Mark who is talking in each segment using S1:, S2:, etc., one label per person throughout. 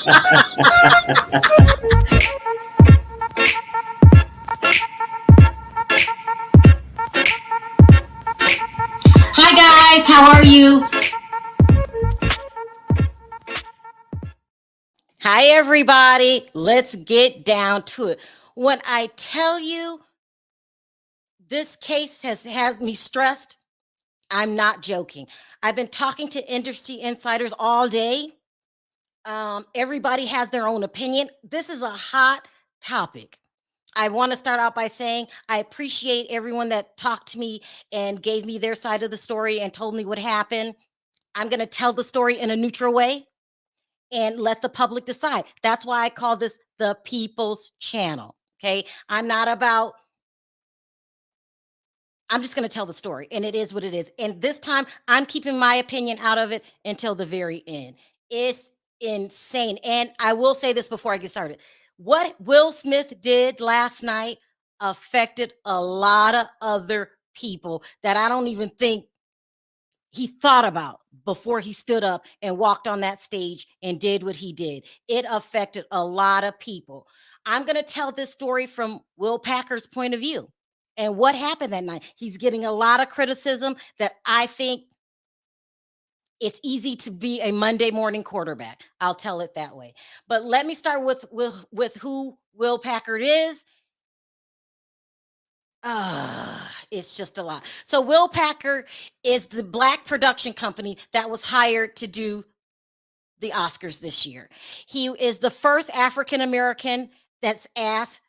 S1: Hi guys, how are you? Hi everybody, let's get down to it. When I tell you this case has me stressed, I'm not joking. I've been talking to industry insiders all day. Everybody has their own opinion. This is a hot topic. I want to start out by saying I appreciate everyone that talked to me and gave me their side of the story and told me what happened. I'm going to tell the story in a neutral way and let the public decide. That's why I call this the People's Channel. Okay. I'm just going to tell the story, and it is what it is. And this time I'm keeping my opinion out of it until the very end. It's insane. And I will say this before I get started. What Will Smith did last night affected a lot of other people that I don't even think he thought about before he stood up and walked on that stage and did what he did. It affected a lot of people. I'm going to tell this story from Will Packer's point of view and what happened that night. He's getting a lot of criticism that I think it's easy to be a Monday morning quarterback. I'll tell it that way. But let me start with who Will Packer is. It's just a lot. So Will Packer is the Black production company that was hired to do the Oscars this year. He is the first African-American that's asked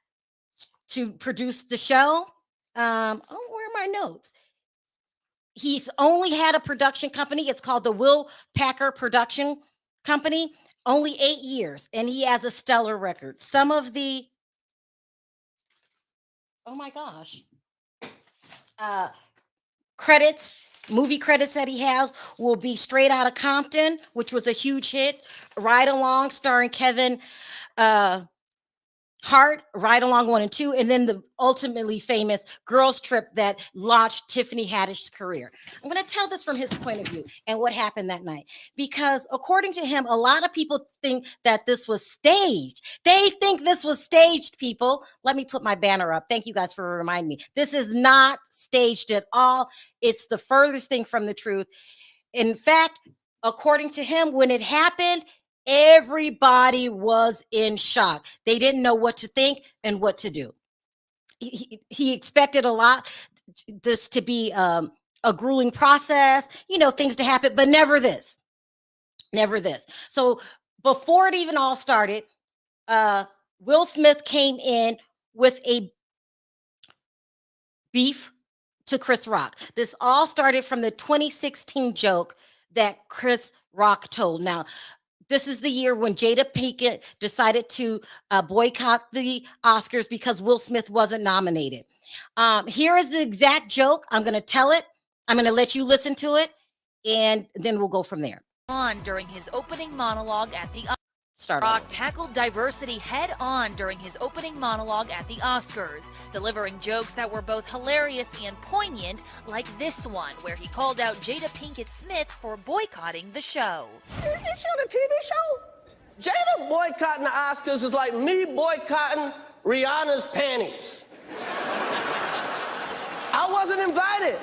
S1: to produce the show. Where are my notes? He's only had a production company. It's called the Will Packer Production Company, only 8 years, and he has a stellar record. Some of the, oh my gosh, movie credits that he has will be Straight Outta Compton, which was a huge hit, Ride Along, starring Kevin Hart, Ride Along 1 and 2, and then the ultimately famous Girls Trip that launched Tiffany Haddish's career. I'm going to tell this from his point of view and what happened that night, because according to him, a lot of people think that this was staged. They think this was staged, people. Let me put my banner up. Thank you guys for reminding me. This is not staged at all. It's the furthest thing from the truth. In fact, according to him, when it happened, everybody was in shock. They didn't know what to think and what to do. He expected a lot, this to be a grueling process, things to happen, but never this. So before it even all started, Will Smith came in with a beef to Chris Rock. This all started from the 2016 joke that Chris Rock told. Now, this is the year when Jada Pinkett decided to boycott the Oscars because Will Smith wasn't nominated. Here is the exact joke. I'm going to tell it. I'm going to let you listen to it, and then we'll go from there.
S2: During his opening monologue at the Rock tackled diversity head-on during his opening monologue at the Oscars, delivering jokes that were both hilarious and poignant, like this one, where he called out Jada Pinkett Smith for boycotting the show.
S3: Is she on a TV show? Jada boycotting the Oscars is like me boycotting Rihanna's panties. I wasn't invited.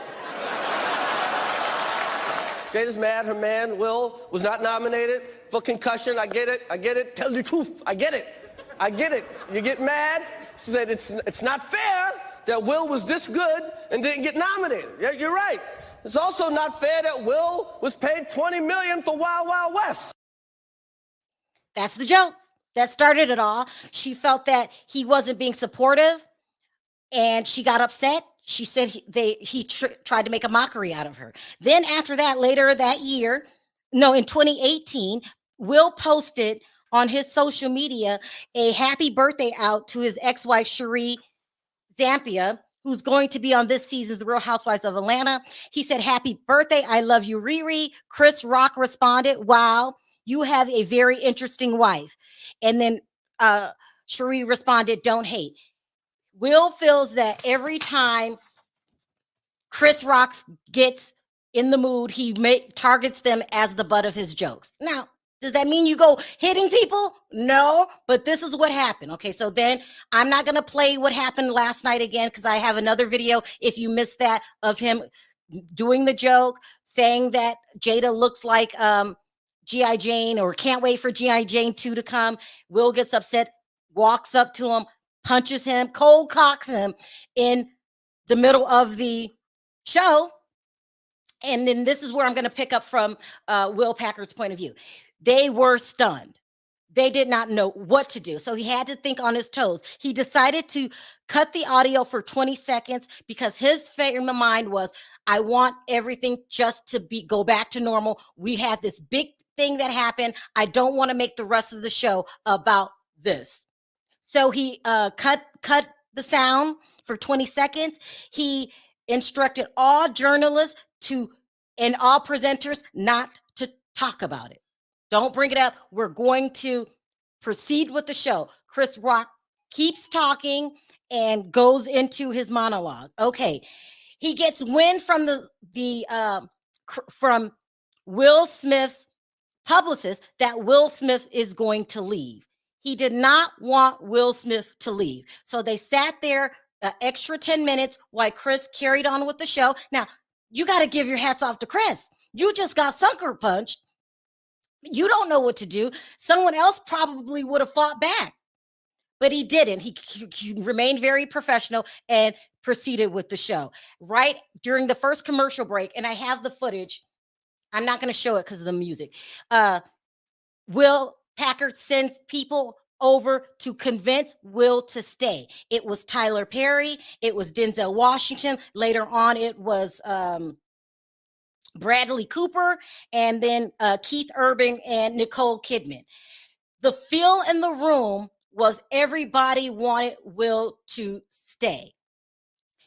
S3: Jada's mad her man, Will, was not nominated for concussion. I get it. Tell the truth. I get it. You get mad. She said it's not fair that Will was this good and didn't get nominated. Yeah, you're right. It's also not fair that Will was paid $20 million for Wild Wild West.
S1: That's the joke. That started it all. She felt that he wasn't being supportive, and she got upset. She said he tried to make a mockery out of her. Then after that, later that year, in 2018, Will posted on his social media a happy birthday out to his ex-wife, Sharrell Zampia, who's going to be on this season's The Real Housewives of Atlanta. He said, "Happy birthday. I love you, Riri." Chris Rock responded, "Wow, you have a very interesting wife." And then Sharrell responded, "Don't hate." Will feels that every time Chris Rock gets in the mood, he targets them as the butt of his jokes. Now, Does that mean you go hitting people? No, but this is what happened. Okay, so then I'm not going to play what happened last night again because I have another video, if you missed that, of him doing the joke, saying that Jada looks like G.I. Jane, or can't wait for G.I. Jane 2 to come. Will gets upset, walks up to him, punches him, cold cocks him in the middle of the show. And then this is where I'm going to pick up from Will Packer's point of view. They were stunned. They did not know what to do. So he had to think on his toes. He decided to cut the audio for 20 seconds because his frame of mind was, I want everything just to go back to normal. We had this big thing that happened. I don't want to make the rest of the show about this. So he cut the sound for 20 seconds. He instructed all journalists and all presenters not to talk about it. Don't bring it up. We're going to proceed with the show. Chris Rock keeps talking and goes into his monologue. Okay. He gets wind from from Will Smith's publicist that Will Smith is going to leave. He did not want Will Smith to leave. So they sat there an extra 10 minutes while Chris carried on with the show. Now, you got to give your hats off to Chris. You just got sucker punched. You don't know what to do. Someone else probably would have fought back, but he didn't. He remained very professional and proceeded with the show. Right during the first commercial break, and I have the footage. I'm not going to show it because of the music. Will Packer sends people over to convince Will to stay. It was Tyler Perry. It was Denzel Washington. Later on, it was Bradley Cooper, and then Keith Urban and Nicole Kidman. The feel in the room was everybody wanted Will to stay.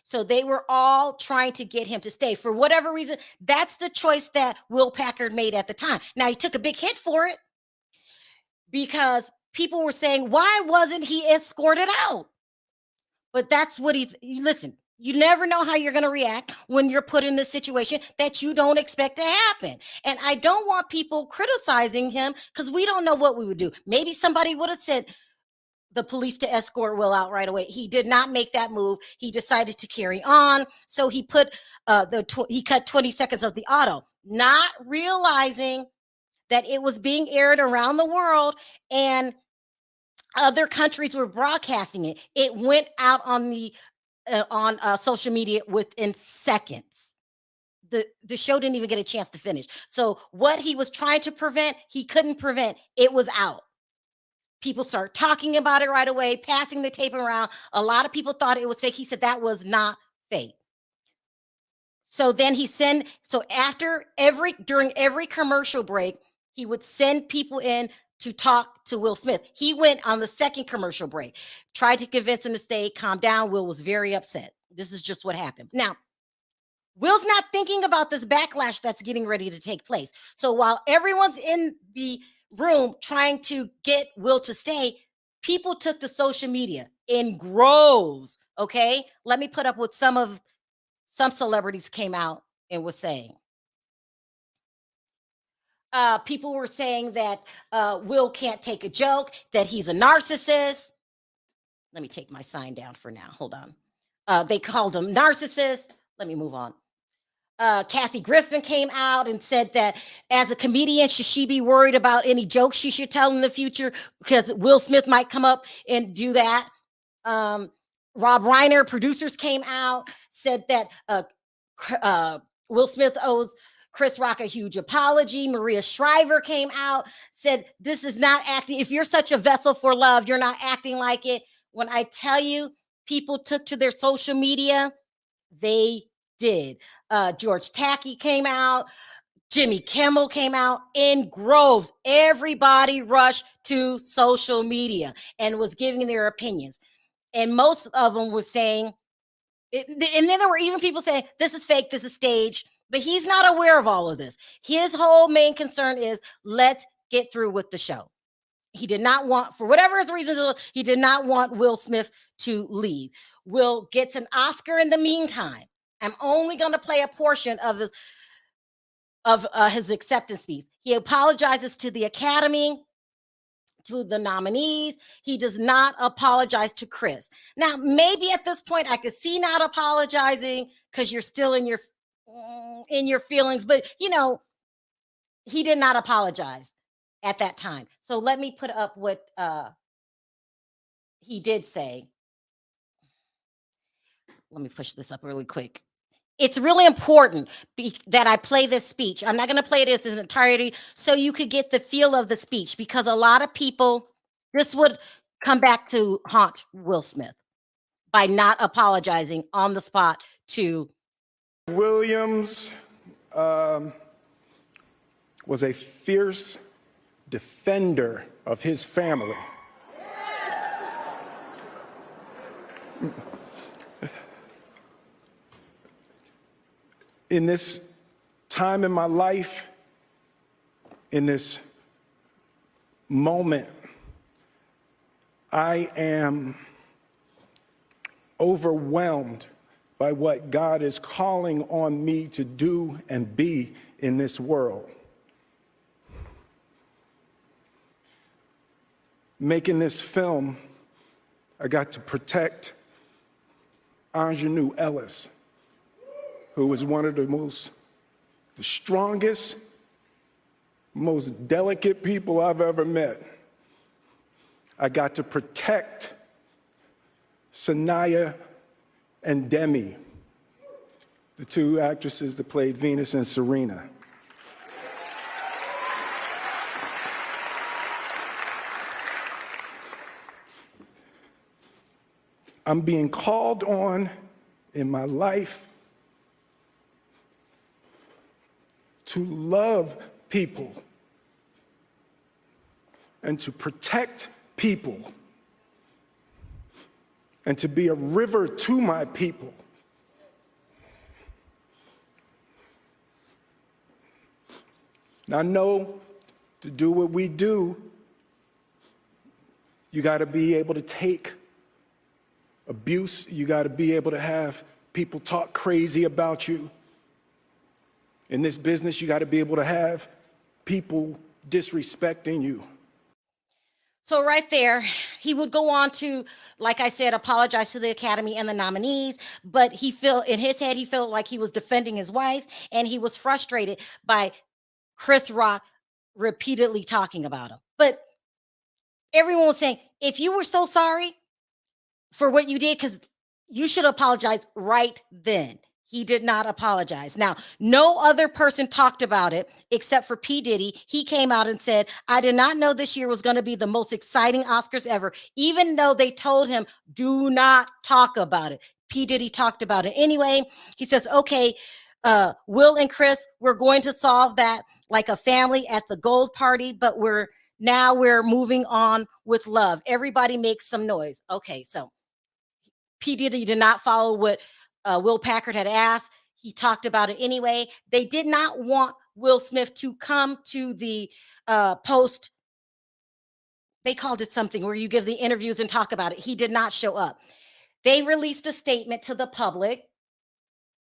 S1: So they were all trying to get him to stay. For whatever reason, that's the choice that Will Packer made at the time. Now, he took a big hit for it because people were saying, why wasn't he escorted out? But that's what listen, you never know how you're going to react when you're put in this situation that you don't expect to happen. And I don't want people criticizing him because we don't know what we would do. Maybe somebody would have sent the police to escort Will out right away. He did not make that move. He decided to carry on. So he put he cut 20 seconds of the auto, not realizing that it was being aired around the world and other countries were broadcasting it. It went out on social media within seconds. The show didn't even get a chance to finish. So what he was trying to prevent, he couldn't prevent. It was out. People start talking about it right away, passing the tape around. A lot of people thought it was fake. He said that was not fake. So then during every commercial break, he would send people in to talk to Will Smith. He went on the second commercial break, tried to convince him to stay, calm down. Will was very upset. This is just what happened. Now, Will's not thinking about this backlash that's getting ready to take place. So while everyone's in the room trying to get Will to stay, people took to social media in groves. Okay, let me put up what some celebrities came out and was saying. People were saying that Will can't take a joke, that he's a narcissist. Let me take my sign down for now. Hold on. They called him narcissist. Let me move on. Kathy Griffin came out and said that as a comedian, should she be worried about any jokes she should tell in the future because Will Smith might come up and do that. Rob Reiner, producers came out, said that Will Smith owes Chris Rock a huge apology. Maria Shriver came out, said this is not acting. If you're such a vessel for love, you're not acting like it. When I tell you, people took to their social media, they did. George Takei came out. Jimmy Kimmel came out in groves. Everybody rushed to social media and was giving their opinions. And most of them were saying, and then there were even people saying, this is fake, this is staged. But he's not aware of all of this. His whole main concern is, let's get through with the show. He did not want, for whatever his reasons, he did not want Will Smith to leave. Will gets an Oscar in the meantime. I'm only going to play a portion of of his acceptance speech. He apologizes to the Academy, to the nominees. He does not apologize to Chris. Now, maybe at this point I could see not apologizing because you're still in your feelings, but you know, he did not apologize at that time. So let me put up what he did say. Let me push this up really quick. It's really important that I play this speech. I'm not going to play it in its entirety so you could get the feel of the speech, because a lot of people, this would come back to haunt Will Smith by not apologizing on the spot to
S4: Williams. Was a fierce defender of his family. In this time in my life, in this moment, I am overwhelmed by what God is calling on me to do and be in this world. Making this film, I got to protect Ingenue Ellis, who was one of the strongest, most delicate people I've ever met. I got to protect Sanaya and Demi, the two actresses that played Venus and Serena. I'm being called on in my life to love people and to protect people and to be a river to my people. And I know to do what we do, you got to be able to take abuse. You got to be able to have people talk crazy about you. In this business, you got to be able to have people disrespecting you.
S1: So right there, he would go on to, like I said, apologize to the Academy and the nominees, but in his head, he felt like he was defending his wife, and he was frustrated by Chris Rock repeatedly talking about him. But everyone was saying, if you were so sorry for what you did, because you should apologize right then. He did not apologize. Now, no other person talked about it except for P. Diddy. He came out and said, I did not know this year was going to be the most exciting Oscars ever, even though they told him, do not talk about it. P. Diddy talked about it anyway. He says, okay, Will and Chris, we're going to solve that like a family at the gold party, but we're moving on with love. Everybody makes some noise. Okay, so P. Diddy did not follow what Will Packer had asked. He talked about it anyway. They did not want Will Smith to come to the post. They called it something where you give the interviews and talk about it. He did not show up. They released a statement to the public.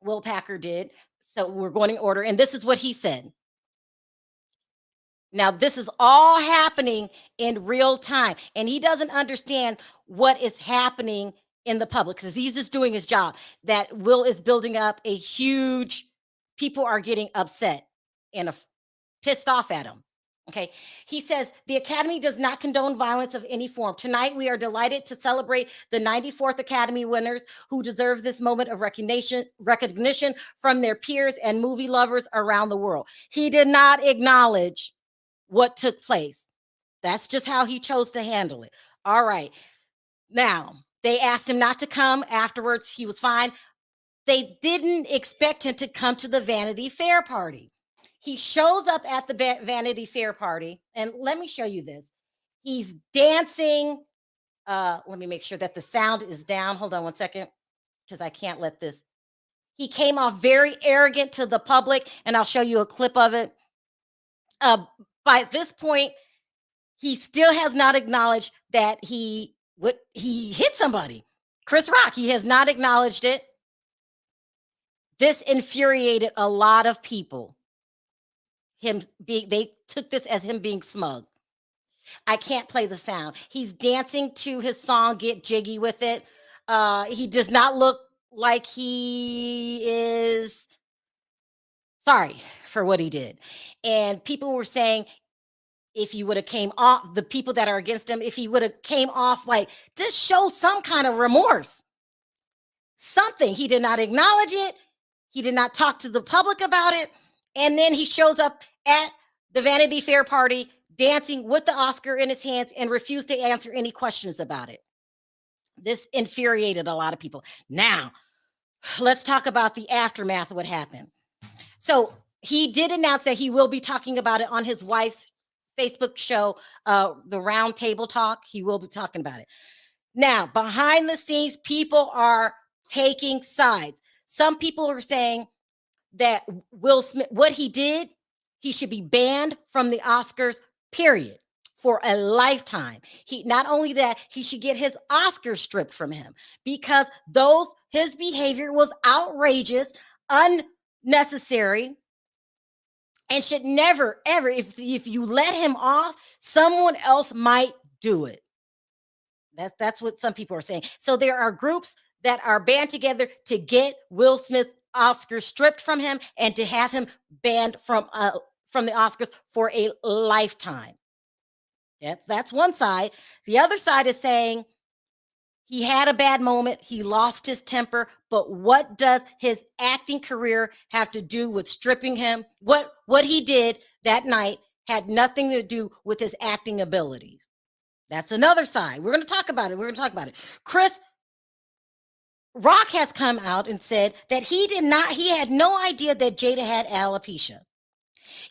S1: Will Packer did. So we're going in order. And this is what he said. Now, this is all happening in real time. And he doesn't understand what is happening in the public because he's just doing his job. That Will is building up a huge, people are getting upset and pissed off at him. Okay. He says the Academy does not condone violence of any form. Tonight, we are delighted to celebrate the 94th Academy winners who deserve this moment of recognition from their peers and movie lovers around the world. He did not acknowledge what took place. That's just how he chose to handle it. All right. Now, they asked him not to come afterwards. He was fine. They didn't expect him to come to the Vanity Fair party. He shows up at the Vanity Fair party, and let me show you this. He's dancing. Let me make sure that the sound is down. Hold on one second, because I can't let this. He came off very arrogant to the public, and I'll show you a clip of it. By this point, he still has not acknowledged that he hit somebody. Chris Rock, he has not acknowledged it. This infuriated a lot of people. they took this as him being smug. I can't play the sound. He's dancing to his song, Get Jiggy With It. He does not look like he is sorry for what he did. And people were saying, if he would have came off, the people that are against him, if he would have came off like, just show some kind of remorse. Something. He did not acknowledge it. He did not talk to the public about it. And then he shows up at the Vanity Fair party dancing with the Oscar in his hands and refused to answer any questions about it. This infuriated a lot of people. Now, let's talk about the aftermath of what happened. So he did announce that he will be talking about it on his wife's Facebook show, the Round Table Talk. He will be talking about it. Now, behind the scenes, people are taking sides. Some people are saying that Will Smith, what he did, he should be banned from the Oscars, period, for a lifetime. He not only that, he should get his Oscars stripped from him because his behavior was outrageous, unnecessary, and should never, ever, if you let him off, someone else might do it. That's what some people are saying. So there are groups that are band together to get Will Smith Oscars stripped from him and to have him banned from the Oscars for a lifetime. That's one side. The other side is saying he had a bad moment. He lost his temper. But what does his acting career have to do with stripping him? What he did that night had nothing to do with his acting abilities. That's another side. We're going to talk about it. Chris Rock has come out and said that he had no idea that Jada had alopecia.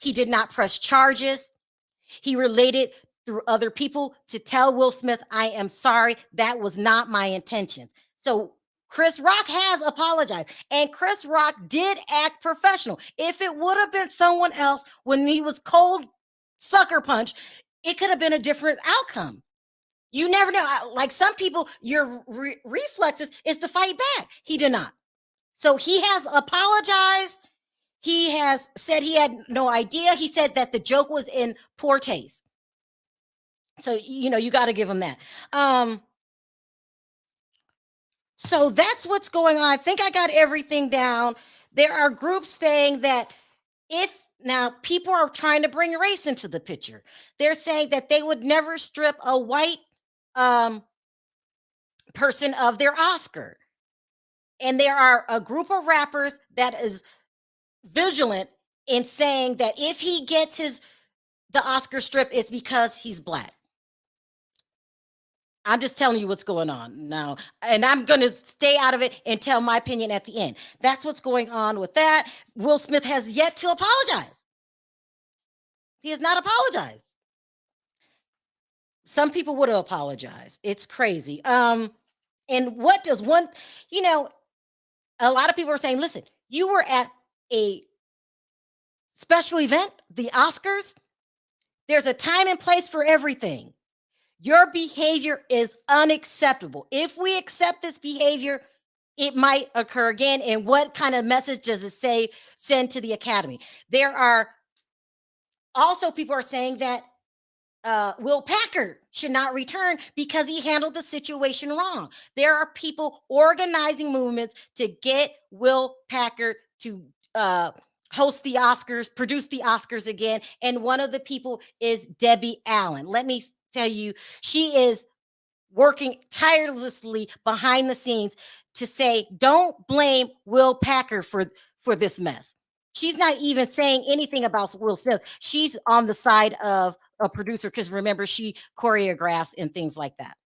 S1: He did not press charges. He related through other people to tell Will Smith, I am sorry. That was not my intentions. So Chris Rock has apologized, and Chris Rock did act professional. If it would have been someone else when he was cold sucker punch, it could have been a different outcome. You never know. Like some people, your reflexes is to fight back. He did not. So he has apologized. He has said he had no idea. He said that the joke was in poor taste. So, you got to give him that. So that's what's going on. I think I got everything down. There are groups saying that now people are trying to bring race into the picture. They're saying that they would never strip a white person of their Oscar. And there are a group of rappers that is vigilant in saying that if he gets the Oscar strip, it's because he's Black. I'm just telling you what's going on now. And I'm going to stay out of it and tell my opinion at the end. That's what's going on with that. Will Smith has yet to apologize. He has not apologized. Some people would have apologized. It's crazy. And what does a lot of people are saying, listen, you were at a special event, the Oscars. There's a time and place for everything. Your behavior is unacceptable. If we accept this behavior, it might occur again. And what kind of message does it send to the Academy? There are also people are saying that Will Packer should not return because he handled the situation wrong. There are people organizing movements to get Will Packer to host the Oscars, produce the Oscars again. And one of the people is Debbie Allen. Let me tell you, she is working tirelessly behind the scenes to say, don't blame Will Packer for this mess. She's not even saying anything about Will Smith. She's on the side of a producer because remember, she choreographs and things like that.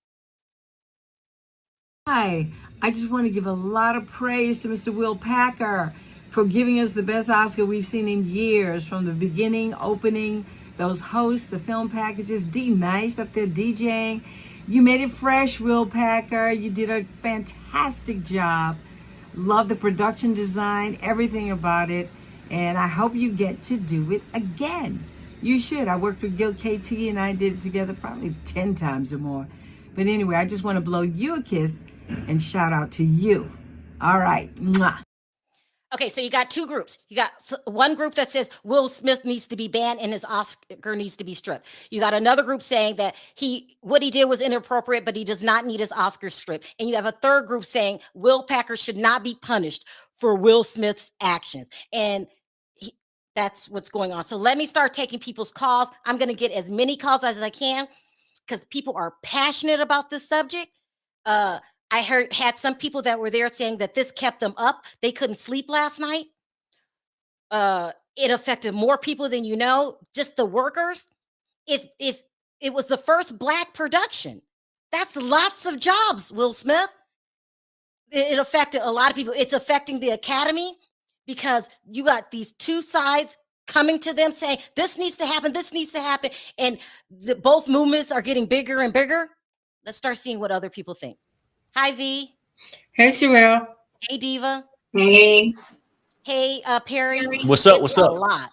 S5: Hi, I just want to give a lot of praise to Mr. Will Packer for giving us the best Oscar we've seen in years, from the beginning, opening, those hosts, the film packages, D-Nice up there DJing. You made it fresh, Will Packer. You did a fantastic job. Love the production design, everything about it. And I hope you get to do it again. You should. I worked with Gil KT and I did it together probably 10 times or more. But anyway, I just want to blow you a kiss and shout out to you. All right. Mwah.
S1: Okay, so you got two groups. You got one group that says Will Smith needs to be banned and his Oscar needs to be stripped. You got another group saying that what he did was inappropriate, but he does not need his Oscar stripped. And you have a third group saying Will Packer should not be punished for Will Smith's actions. And that's what's going on. So let me start taking people's calls. I'm going to get as many calls as I can because people are passionate about this subject. I had some people that were there saying that this kept them up. They couldn't sleep last night. It affected more people than you know, just the workers. If it was the first Black production, that's lots of jobs, Will Smith. It affected a lot of people. It's affecting the Academy because you got these two sides coming to them saying, this needs to happen, this needs to happen. And both movements are getting bigger and bigger. Let's start seeing what other people think. Hi, V.
S5: Hey, Sharrell.
S1: Hey, Diva.
S6: Hey.
S1: Hey, Perry.
S7: What's up?
S1: It's
S7: What's
S1: a
S7: up?
S1: lot.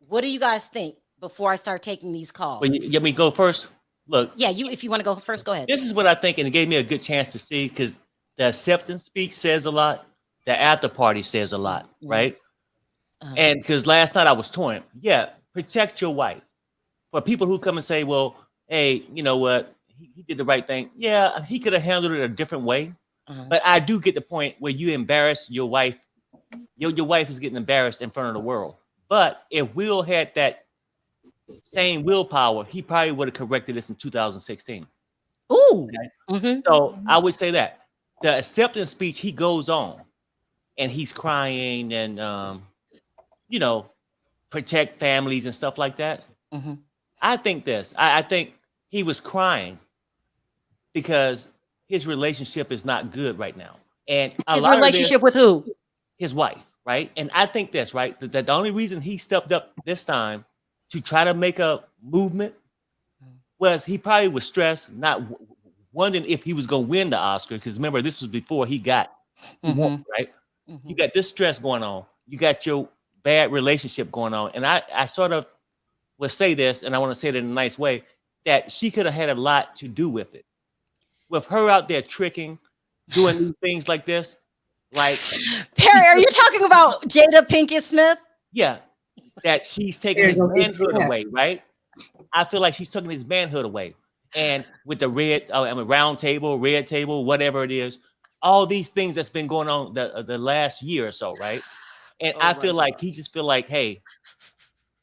S1: What do you guys think before I start taking these calls?
S7: Well, you let me go first. Look.
S1: Yeah, if you want to go first, go ahead.
S7: This is what I think, and it gave me a good chance to see because the acceptance speech says a lot. The after party says a lot, right? And because last night I was torn. Yeah, protect your wife. For people who come and say, well, hey, you know what? He did the right thing. Yeah, he could have handled it a different way. But I do get the point where you embarrass your wife. Your wife is getting embarrassed in front of the world. But if Will had that same willpower, he probably would have corrected this in 2016.
S1: Ooh.
S7: Okay? So I would say that the acceptance speech, he goes on and he's crying and, protect families and stuff like that. I think this. I think he was crying because his relationship is not good right now. And
S1: his relationship with who?
S7: His wife, right? And I think this, right? That the only reason he stepped up this time to try to make a movement was he probably was stressed, not wondering if he was going to win the Oscar. Because remember, this was before he got won, right? You got this stress going on. You got your bad relationship going on. And I sort of will say this, and I want to say it in a nice way, that she could have had a lot to do with it. With her out there tricking, doing these things like this, like
S1: Perry, are you talking about Jada Pinkett Smith?
S7: Yeah, that she's taking his manhood away, right? I feel like she's taking his manhood away. And with the round table, red table, whatever it is, all these things that's been going on the last year or so, right? And I feel like he just feel like, hey,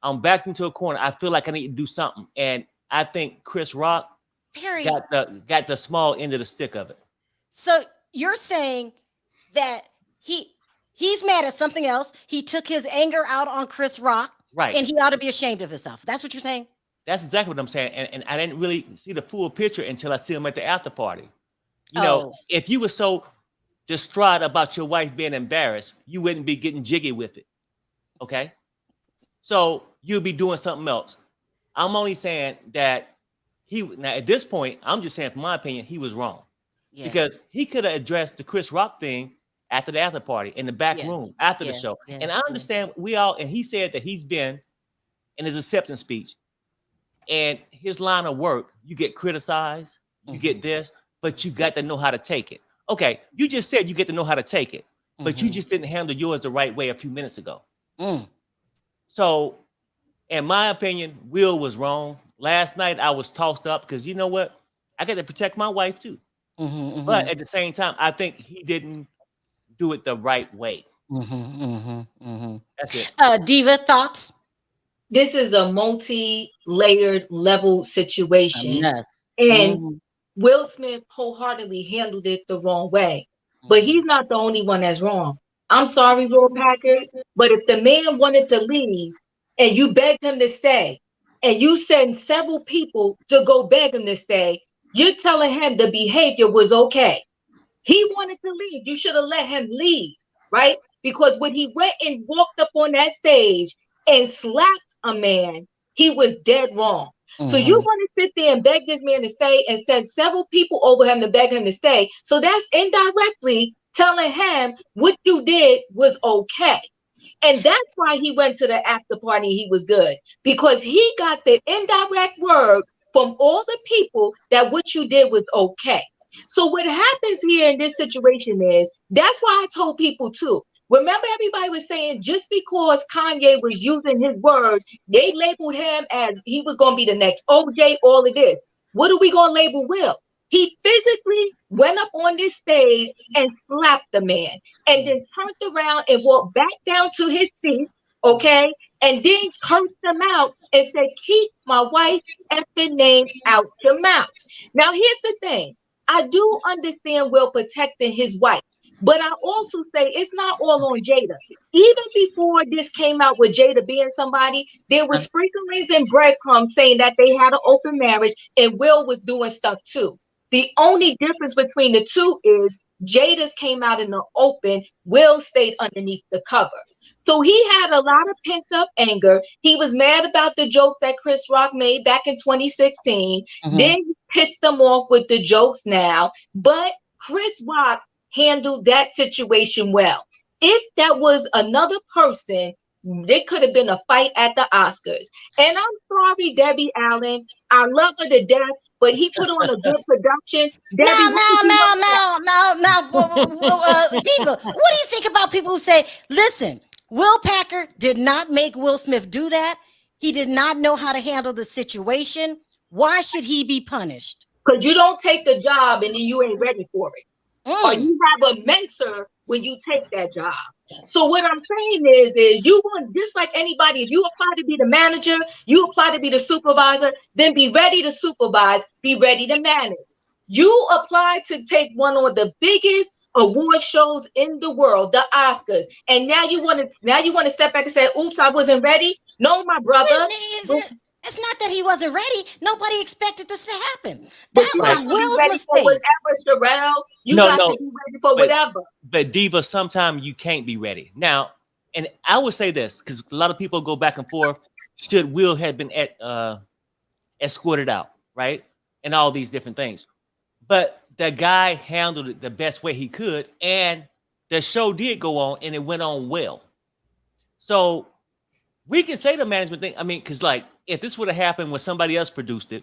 S7: I'm backed into a corner. I feel like I need to do something. And I think Chris Rock
S1: Perry
S7: got the small end of the stick of it.
S1: So you're saying that he's mad at something else. He took his anger out on Chris Rock,
S7: right?
S1: And he ought to be ashamed of himself. That's what you're saying?
S7: That's exactly what I'm saying. And I didn't really see the full picture until I see him at the after party. You know, if you were so distraught about your wife being embarrassed, you wouldn't be getting jiggy with it. Okay? So you'll be doing something else. I'm only saying that now at this point, I'm just saying, from my opinion, he was wrong. Yeah. Because he could have addressed the Chris Rock thing after the after party in the back room after the show. And I understand and he said that he's been in his acceptance speech and his line of work, you get criticized, you get this, but you got to know how to take it. Okay, you just said you get to know how to take it, but you just didn't handle yours the right way a few minutes ago. So, in my opinion, Will was wrong. Last night, I was tossed up because you know what? I got to protect my wife too. But at the same time, I think he didn't do it the right way. That's it.
S1: Diva, thoughts?
S6: This is a multi-layered level situation.
S1: Yes.
S6: And Will Smith wholeheartedly handled it the wrong way. But he's not the only one that's wrong. I'm sorry, Will Packer, but if the man wanted to leave and you begged him to stay, and you sent several people to go beg him to stay, you're telling him the behavior was okay. He wanted to leave. You should have let him leave, right? Because when he went and walked up on that stage and slapped a man, he was dead wrong. So you want to sit there and beg this man to stay and send several people over him to beg him to stay. So that's indirectly telling him what you did was okay. And that's why he went to the after party. He was good because he got the indirect word from all the people that what you did was okay. So what happens here in this situation is, that's why I told people too, Remember, everybody was saying just because Kanye was using his words, they labeled him as he was going to be the next OJ, all of this. What are we going to label Will? He physically went up on this stage and slapped the man and then turned around and walked back down to his seat, okay? And then cursed him out and said, keep my wife effing name out your mouth. Now, here's the thing. I do understand Will protecting his wife, but I also say it's not all on Jada. Even before this came out with Jada being somebody, there were sprinklings and breadcrumbs saying that they had an open marriage and Will was doing stuff too. The only difference between the two is Jada's came out in the open, Will stayed underneath the cover. So he had a lot of pent up anger. He was mad about the jokes that Chris Rock made back in 2016. Then he pissed them off with the jokes now. But Chris Rock handled that situation well. If that was another person, there could have been a fight at the Oscars. And I'm sorry, Debbie Allen. I love her to death, but he put on a good production. Debbie,
S1: Diva, what do you think about people who say, listen, Will Packer did not make Will Smith do that. He did not know how to handle the situation. Why should he be punished?
S6: Because you don't take the job and then you ain't ready for it. Or you have a mentor when you take that job. So what I'm saying is you want, just like anybody, if you apply to be the manager, you apply to be the supervisor, then be ready to supervise, be ready to manage. You apply to take one of the biggest award shows in the world, the Oscars, and now you want to step back and say, oops, I wasn't ready. No, my brother.
S1: It's not that he wasn't ready. Nobody expected this to happen. That was Will's mistake.
S6: Whatever, Sharrell. You got to be ready for whatever.
S7: But Diva, sometimes you can't be ready. Now, and I would say this, because a lot of people go back and forth, should Will have been escorted out, right? And all these different things. But the guy handled it the best way he could, and the show did go on, and it went on well. So we can say the management thing. I mean, because like, if this would have happened when somebody else produced it,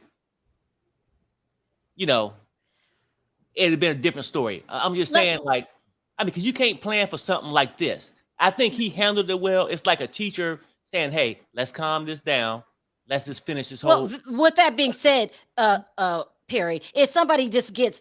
S7: it'd have been a different story. I'm just saying, because you can't plan for something like this. I think he handled it well. It's like a teacher saying, hey, let's calm this down. Let's just finish this whole.
S1: Well, with that being said, Perry, if somebody just gets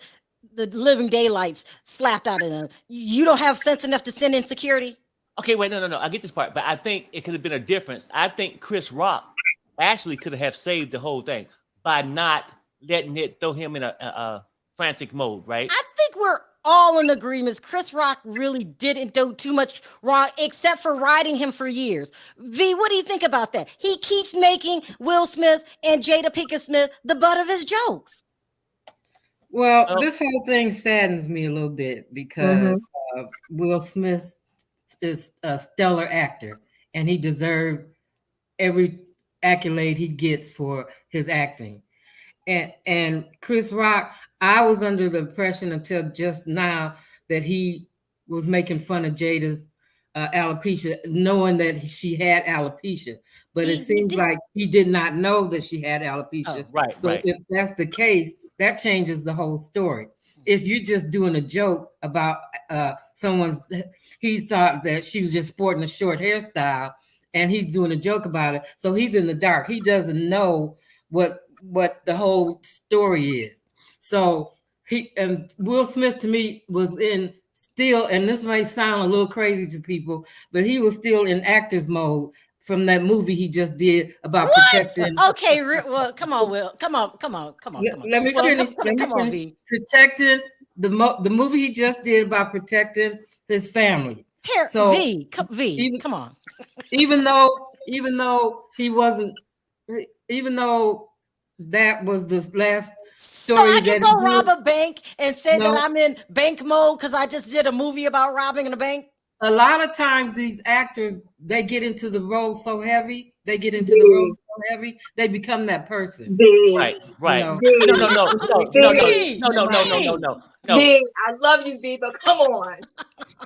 S1: the living daylights slapped out of them, you don't have sense enough to send in security?
S7: Okay, wait, no. I get this part, but I think it could have been a difference. I think Chris Rock actually could have saved the whole thing by not letting it throw him in a frantic mode, right?
S1: I think we're all in agreement. Chris Rock really didn't do too much wrong, except for riding him for years. V, what do you think about that? He keeps making Will Smith and Jada Pinkett Smith the butt of his jokes.
S8: Well, this whole thing saddens me a little bit because Will Smith is a stellar actor and he deserves every accolade he gets for his acting. And Chris Rock, I was under the impression until just now that he was making fun of Jada's alopecia, knowing that she had alopecia. But it seems like he did not know that she had alopecia. So if that's the case, that changes the whole story. If you're just doing a joke about he thought that she was just sporting a short hairstyle and he's doing a joke about it. So he's in the dark. He doesn't know what the whole story is. So Will Smith to me was still, and this might sound a little crazy to people, but he was still in actor's mode from that movie he just did about protecting.
S1: Okay, well, come on, Will. Come on.
S8: Let me finish. Protecting the movie he just did about protecting his family.
S1: Here, so V, come on.
S8: Even though he wasn't, even though that was the last story.
S1: So I can go rob a bank and say that I'm in bank mode because I just did a movie about robbing a bank?
S8: A lot of times these actors, they get into the role so heavy, they become that person.
S7: Right. No.
S6: V, I love you, V, but come on.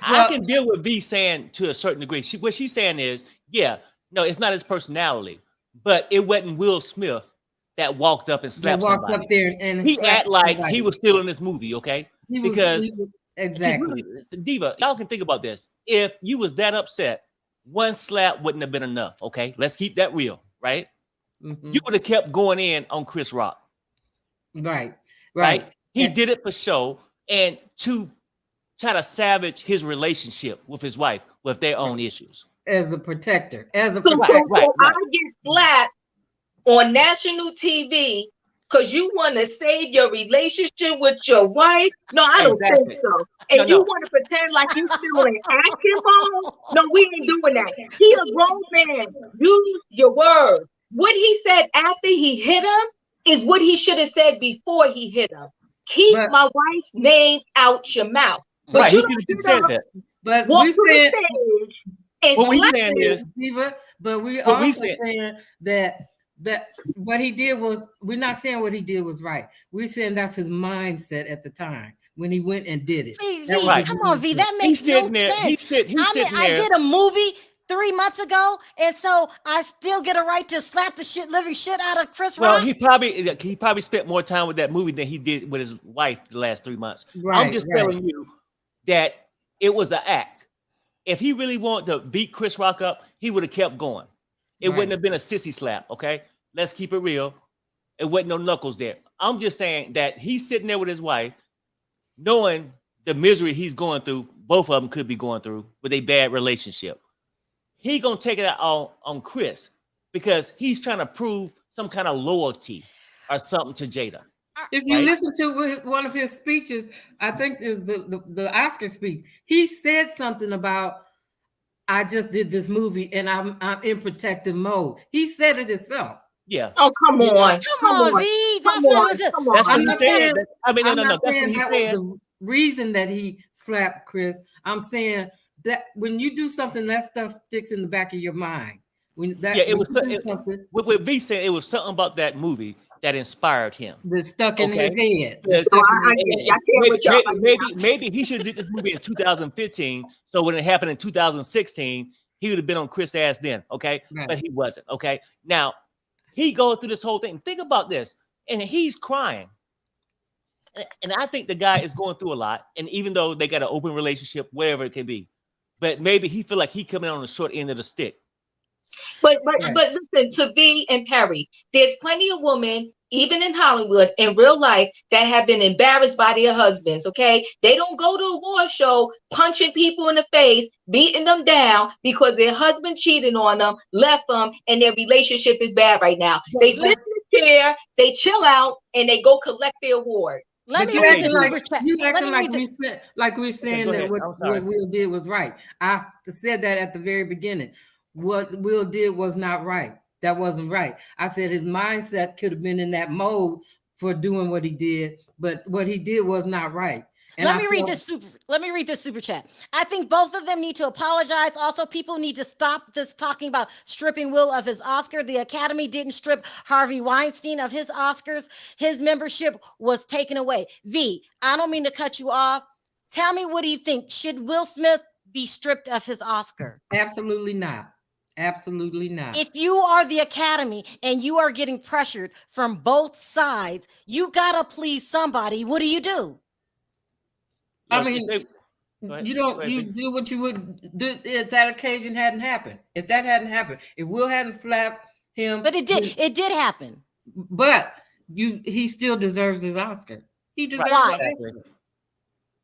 S7: I can deal with V saying to a certain degree. What she's saying is, it's not his personality, but it wasn't Will Smith that walked up and slapped somebody.
S8: Up there and
S7: he act like he was still in this movie, okay? Because
S8: Exactly.
S7: Diva, y'all can think about this. If you was that upset, one slap wouldn't have been enough. Okay, let's keep that real, right? You would have kept going in on Chris Rock.
S8: Right.
S7: He did it for show and to try to savage his relationship with his wife with their own issues.
S8: As a protector.
S6: Right. I get slapped on national TV because you want to save your relationship with your wife. No, I don't think so. And you want to pretend like you still in action mode? No, we ain't doing that. He a grown man. Use your words. What he said after he hit him is what he should have said before he hit him. Keep my wife's name out your mouth.
S7: But you could have said that.
S8: But we said,
S7: what we saying is,
S8: but we also saying that what he did was, we're not saying what he did was right. We're saying that's his mindset at the time when he went and did it.
S1: Come on, V, that makes no sense. I did a movie 3 months ago, and so I still get a right to slap the living shit out of Chris Rock.
S7: Well, he probably spent more time with that movie than he did with his wife the last 3 months. I'm just telling you that it was an act. If he really wanted to beat Chris Rock up, he would have kept going. It wouldn't have been a sissy slap, okay? Let's keep it real. It wasn't no knuckles there. I'm just saying that he's sitting there with his wife, knowing the misery he's going through, both of them could be going through with a bad relationship. He gonna take it out on Chris because he's trying to prove some kind of loyalty or something to Jada.
S8: If you listen to one of his speeches, I think it was the Oscar speech, he said something about, I just did this movie and I'm in protective mode. He said it himself.
S7: Yeah.
S6: Oh, come on.
S1: Come on, V. That's not good.
S7: That's what he said. I mean, no.
S8: That's what he said. The reason that he slapped Chris, I'm saying that when you do something, that stuff sticks in the back of your mind.
S7: What V said, it was something about that movie that inspired him.
S8: That stuck in his head.
S7: Maybe he should have did this movie in 2015. So when it happened in 2016, he would have been on Chris' ass then. Okay, but he wasn't. Okay, now he goes through this whole thing. Think about this, and he's crying. And I think the guy is going through a lot. And even though they got an open relationship, whatever it can be, but maybe he feel like he coming on the short end of the stick.
S6: But listen, to V and Perry, there's plenty of women, even in Hollywood, in real life, that have been embarrassed by their husbands, okay? They don't go to a award show punching people in the face, beating them down because their husband cheated on them, left them, and their relationship is bad right now. They sit in the chair, they chill out, and they go collect their award.
S8: You acting like we're saying that what Will did was right. I said that at the very beginning. What Will did was not right. That wasn't right. I said his mindset could have been in that mode for doing what he did, but what he did was not right. And
S1: let me read this super chat. I think both of them need to apologize. Also, people need to stop this talking about stripping Will of his Oscar. The Academy didn't strip Harvey Weinstein of his Oscars. His membership was taken away. V, I don't mean to cut you off. Tell me, what do you think? Should Will Smith be stripped of his Oscar?
S8: Absolutely not. Absolutely not.
S1: If you are the Academy and you are getting pressured from both sides, you gotta please somebody. What do?
S8: I mean, you do what you would do if that occasion hadn't happened. If that hadn't happened, if Will hadn't slapped him,
S1: but it did happen.
S8: But he still deserves his Oscar. He deserves it.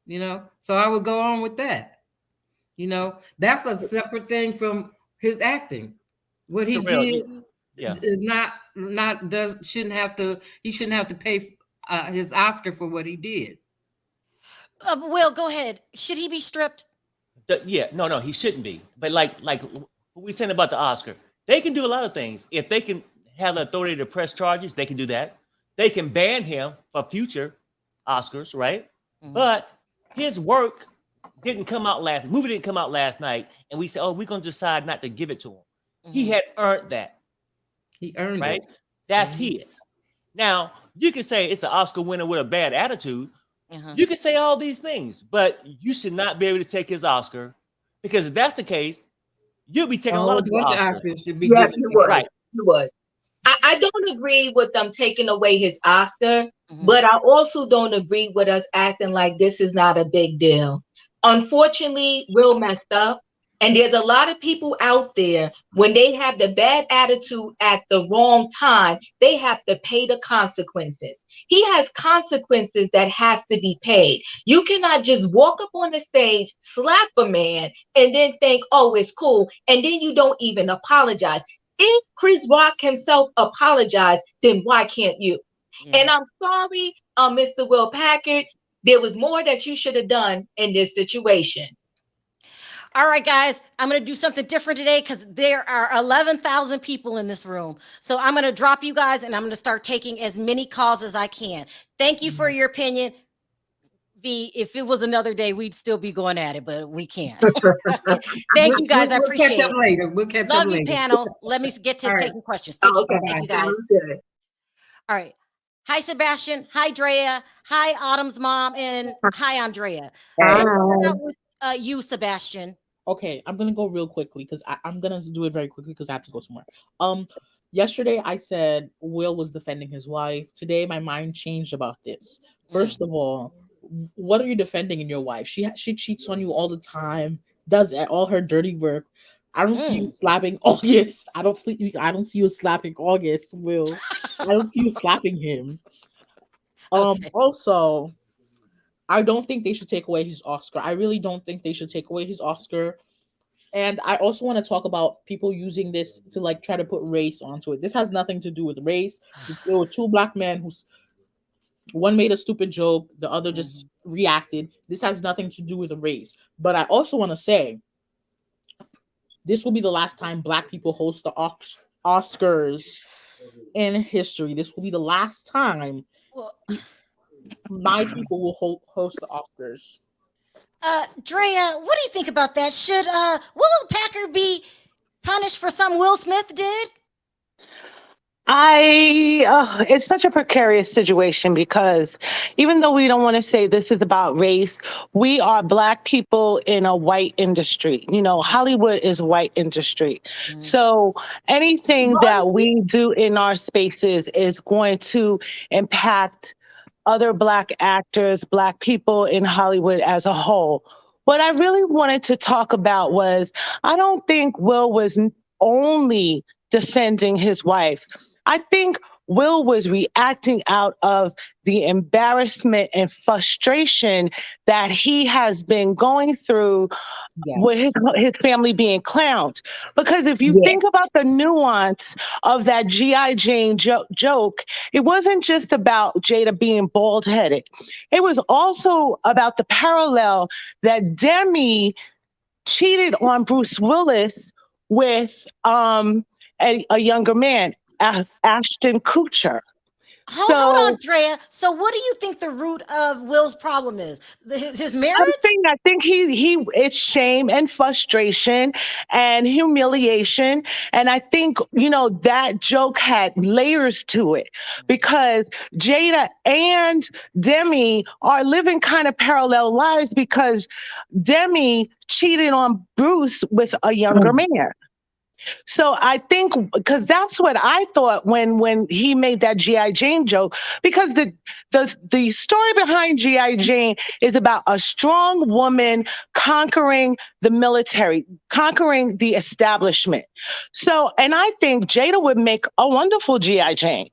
S8: You know, so I would go on with that. You know, that's a separate thing from his acting. What he did is he shouldn't have to pay his Oscar for what he did.
S1: Will, go ahead. Should he be stripped?
S7: No, he shouldn't be. But like what we saying about the Oscar, they can do a lot of things. If they can have the authority to press charges, they can do that. They can ban him for future Oscars, right? Mm-hmm. But his work movie didn't come out last night, and we said, oh, we're gonna decide not to give it to him. Mm-hmm. He had earned that.
S8: He earned
S7: right?
S8: it.
S7: That's his. Now, you can say it's an Oscar winner with a bad attitude.
S1: Uh-huh.
S7: You can say all these things, but you should not be able to take his Oscar, because if that's the case, you'll be taking a lot of Oscars.
S6: Should be you would.
S7: Right.
S6: You would. I don't agree with them taking away his Oscar, but I also don't agree with us acting like this is not a big deal. Unfortunately, Will messed up. And there's a lot of people out there, when they have the bad attitude at the wrong time, they have to pay the consequences. He has consequences that has to be paid. You cannot just walk up on the stage, slap a man, and then think, oh, it's cool. And then you don't even apologize. If Chris Rock himself apologized, then why can't you? Yeah. And I'm sorry, Mr. Will Packer, there was more that you should have done in this situation.
S1: All right, guys, I'm going to do something different today because there are 11,000 people in this room. So I'm going to drop you guys and I'm going to start taking as many calls as I can. Thank you for your opinion. If it was another day, we'd still be going at it, but we can't. Thank you, guys. I appreciate it.
S8: We'll catch up later. We'll catch up later.
S1: Love you, panel. Let me get to taking questions. Thank you guys. All right. Hi, Sebastian. Hi, Drea. Hi, Autumn's mom. And hi, Andrea. Hi. With you, Sebastian.
S9: Okay, I'm going to go real quickly because I'm going to do it very quickly because I have to go somewhere. Yesterday, I said Will was defending his wife. Today, my mind changed about this. First of all, what are you defending in your wife? She cheats on you all the time, does all her dirty work. I don't see you slapping August. I don't see you slapping August, Will. I don't see you slapping him. Okay. Also, I don't think they should take away his Oscar. I really don't think they should take away his Oscar. And I also want to talk about people using this to like try to put race onto it. This has nothing to do with race. There were two black men who's one made a stupid joke, the other just reacted. This has nothing to do with race. But I also want to say this will be the last time black people host the Oscars in history. This will be the last time my people will host the Oscars.
S1: Drea, what do you think about that? Should Will Packer be punished for something Will Smith did?
S10: It's such a precarious situation because even though we don't want to say this is about race, we are black people in a white industry. You know, Hollywood is white industry. So anything that we do in our spaces is going to impact other black actors, black people in Hollywood as a whole. What I really wanted to talk about was, I don't think Will was only defending his wife. I think Will was reacting out of the embarrassment and frustration that he has been going through with his family being clowned. Because if you think about the nuance of that G.I. Jane joke, it wasn't just about Jada being bald-headed. It was also about the parallel that Demi cheated on Bruce Willis with a younger man, Ashton Kutcher.
S1: Hold on, Drea. So what do you think the root of Will's problem is? His marriage?
S10: I think it's shame and frustration and humiliation. And I think, that joke had layers to it because Jada and Demi are living kind of parallel lives because Demi cheated on Bruce with a younger man. So I think, because that's what I thought when he made that G.I. Jane joke, because the story behind G.I. Jane is about a strong woman conquering the military, conquering the establishment. So, and I think Jada would make a wonderful G.I. Jane.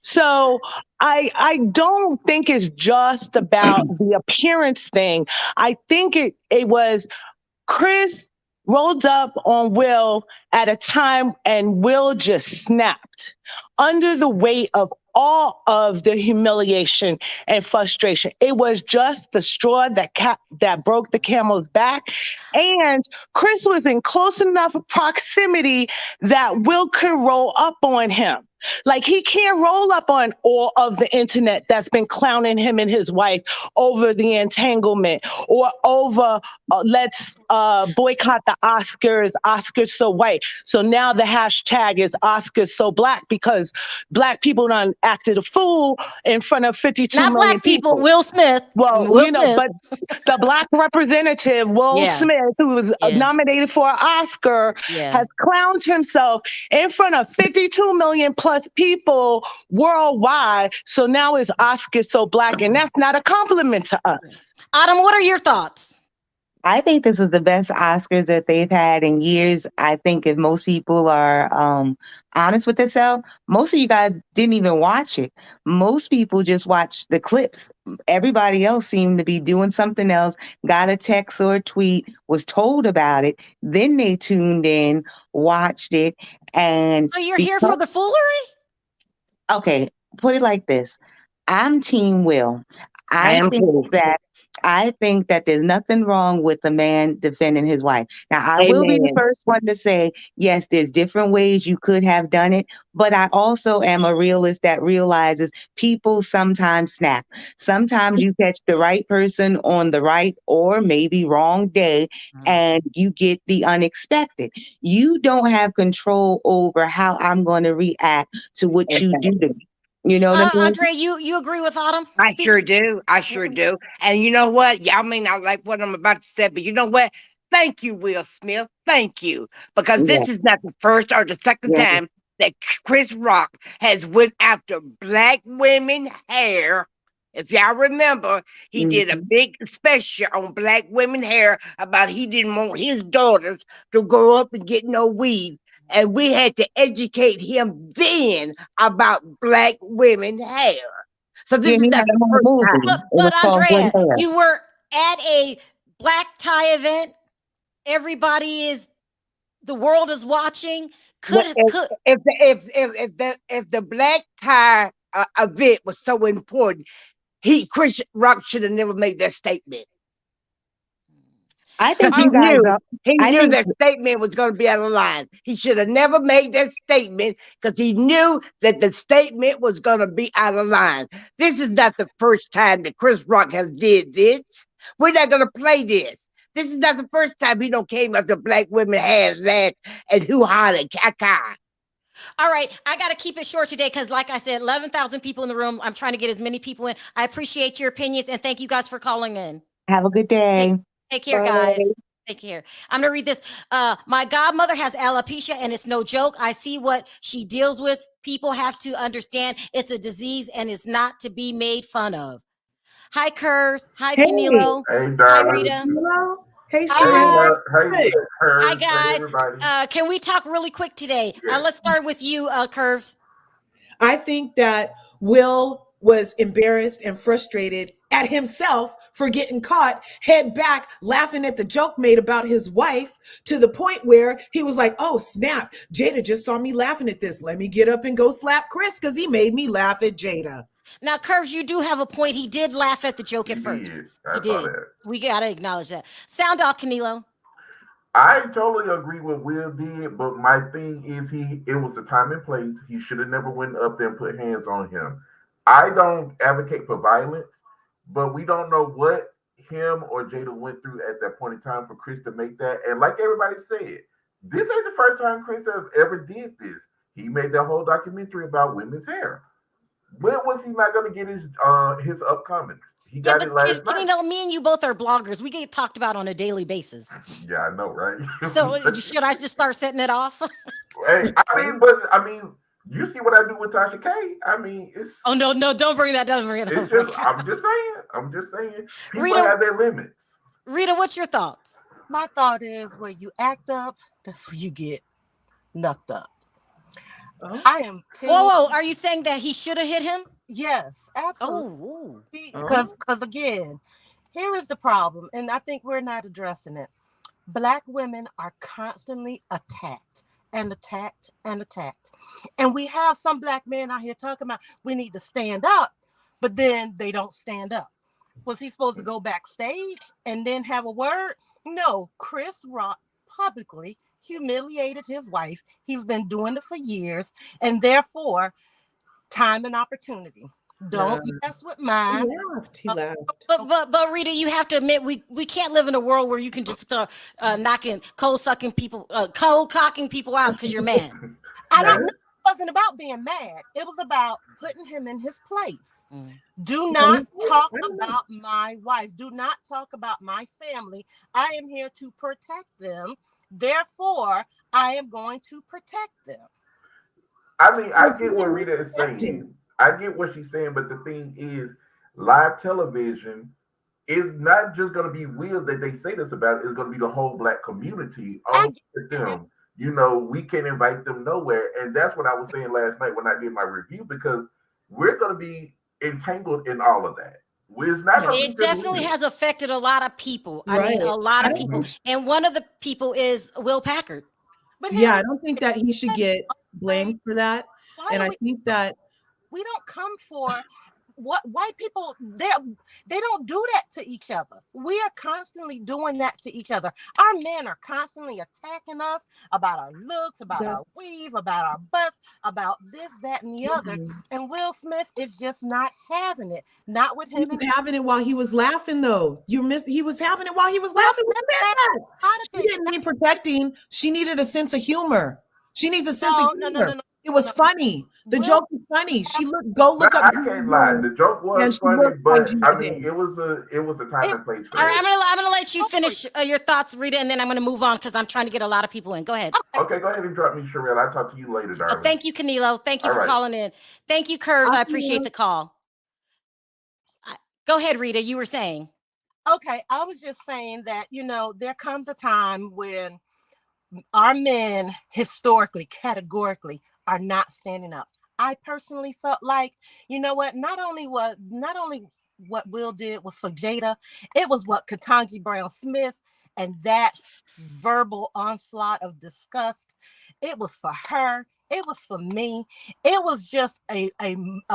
S10: So I don't think it's just about the appearance thing. I think it was Chris rolled up on Will at a time and Will just snapped under the weight of all of the humiliation and frustration. It was just the straw that broke the camel's back. And Chris was in close enough proximity that Will could roll up on him. Like, he can't roll up on all of the internet that's been clowning him and his wife over the entanglement or over let's boycott the Oscars, Oscars so white. So now the hashtag is Oscars so black because black people done acted a fool in front of 52
S1: Not
S10: million
S1: black people.
S10: people.
S1: Will Smith.
S10: Well,
S1: Will
S10: you know,
S1: Smith.
S10: but the black representative, Will
S1: Yeah.
S10: Smith, who was
S1: Yeah.
S10: nominated for an Oscar,
S1: Yeah.
S10: has clowned himself in front of 52 million plus people worldwide. So now his Oscar so black, and that's not a compliment to us.
S1: Autumn, what are your thoughts?
S11: I think this was the best Oscars that they've had in years. I think if most people are honest with themselves, most of you guys didn't even watch it. Most people just watched the clips. Everybody else seemed to be doing something else, got a text or a tweet, was told about it. Then they tuned in, watched it. And
S1: So you're here for the foolery?
S11: Okay, put it like this. I'm Team Will. I think that there's nothing wrong with a man defending his wife. Now, I will be the first one to say, yes, there's different ways you could have done it, but I also am a realist that realizes people sometimes snap. Sometimes you catch the right person on the right or maybe wrong day, and you get the unexpected. You don't have control over how I'm going to react to what you do to me. You know what I mean?
S1: Andre, you agree with Autumn?
S12: I sure do. I sure do. And you know what? Y'all may not like what I'm about to say, but you know what? Thank you, Will Smith. Thank you. Because this is not the first or the second time that Chris Rock has went after black women hair. If y'all remember, he did a big special on black women hair about he didn't want his daughters to grow up and get no weed. And we had to educate him then about black women hair. So this is not the first time.
S1: But Andrea, you were at a black tie event. The world is watching.
S12: If the black tie event was so important, Chris Rock should have never made that statement.
S11: I think
S12: he knew that statement was going to be out of line. He should have never made that statement because he knew that the statement was going to be out of line. This is not the first time that Chris Rock has did this. We're not going to play this. This is not the first time he don't came after black women has that and hoo-ha and caca.
S1: All right, I got to keep it short today because, like I said, 11,000 people in the room. I'm trying to get as many people in. I appreciate your opinions and thank you guys for calling in.
S11: Have a good day.
S1: Take care, guys. Take care. I'm going to read this. My godmother has alopecia, and it's no joke. I see what she deals with. People have to understand it's a disease, and it's not to be made fun of. Hi, Curves. Hi, Canelo.
S13: Hey,
S1: Hi, Rita.
S13: Hey,
S1: Sharrell.
S13: Hey,
S1: Hi, guys. Can we talk really quick today? Let's start with you, Curves.
S14: I think that Will was embarrassed and frustrated at himself for getting caught head back laughing at the joke made about his wife to the point where he was like, oh snap, Jada just saw me laughing at this. Let me get up and go slap Chris because he made me laugh at Jada.
S1: Now, Curves, you do have a point. He did laugh at the joke at first. He did. We got to acknowledge that. Sound off, Canelo.
S13: I totally agree with Will did, but my thing is it was the time and place. He should have never went up there and put hands on him. I don't advocate for violence, but we don't know what him or Jada went through at that point in time for Chris to make that. And like everybody said, this ain't the first time Chris ever did this. He made that whole documentary about women's hair. When was he not going to get his upcomings? He got it last night.
S1: You know, me and you both are bloggers. We get talked about on a daily basis.
S13: Yeah, I know, right?
S1: So should I just start setting it off?
S13: Hey, I mean, you see what I do with Tasha K? I mean, it's...
S1: Oh, no, don't bring that.
S13: I'm just saying. People have their limits.
S1: Rita, what's your thoughts?
S15: My thought is when you act up, that's when you get knocked up. Oh. I am.
S1: Whoa! Are you saying that he should have hit him?
S15: Yes, absolutely. Because again, here is the problem, and I think we're not addressing it. Black women are constantly attacked and attacked and attacked, and we have some black men out here talking about we need to stand up, but then they don't stand up. Was he supposed to go backstage and then have a word? No, Chris Rock publicly humiliated his wife. He's been doing it for years, and therefore, time and opportunity. Don't mess with mine.
S14: He laughed.
S1: But Rita, you have to admit we can't live in a world where you can just start cold cocking people out because you're mad.
S15: I don't know. It wasn't about being mad. It was about putting him in his place. Do not talk about my wife. Do not talk about my family. I am here to protect them. Therefore, I am going to protect them.
S13: I mean, I get what Rita is saying. I get what she's saying, but the thing is, live television is not just going to be Will that they say this about. It's going to be the whole Black community on with them. You know, we can't invite them nowhere. And that's what I was saying last night when I did my review, because we're going to be entangled in all of that.
S1: It definitely has affected a lot of people. I mean, a lot of people. And one of the people is Will Packer.
S14: But I don't think that he should get blamed for that. And I think that
S15: we don't come for what white people, they don't do that to each other. We are constantly doing that to each other. Our men are constantly attacking us about our looks, about our weave, about our butts, about this, that, and the other. And Will Smith is just not having it. Not with him.
S14: He was having it while he was laughing, though. He was having it while he was laughing. She didn't need protecting. She needed a sense of humor. She needs a sense of humor. No. It was funny. The joke was funny. Go look up.
S13: I can't lie. The joke was funny, but I mean, it was a time and place for
S1: all right, I'm gonna let you finish your thoughts, Rita, and then I'm gonna move on because I'm trying to get a lot of people in. Go ahead.
S13: Okay, go ahead and drop me, Sharrell. I'll talk to you later, darling.
S1: Thank you, Canelo. Thank you for calling in. Thank you, Curves. I appreciate the call. Go ahead, Rita. You were saying.
S15: Okay, I was just saying that, there comes a time when our men historically, categorically, are not standing up. I personally felt like, not only what Will did was for Jada, it was what Ketanji Brown Smith and that verbal onslaught of disgust. It was for her. It was for me. It was just a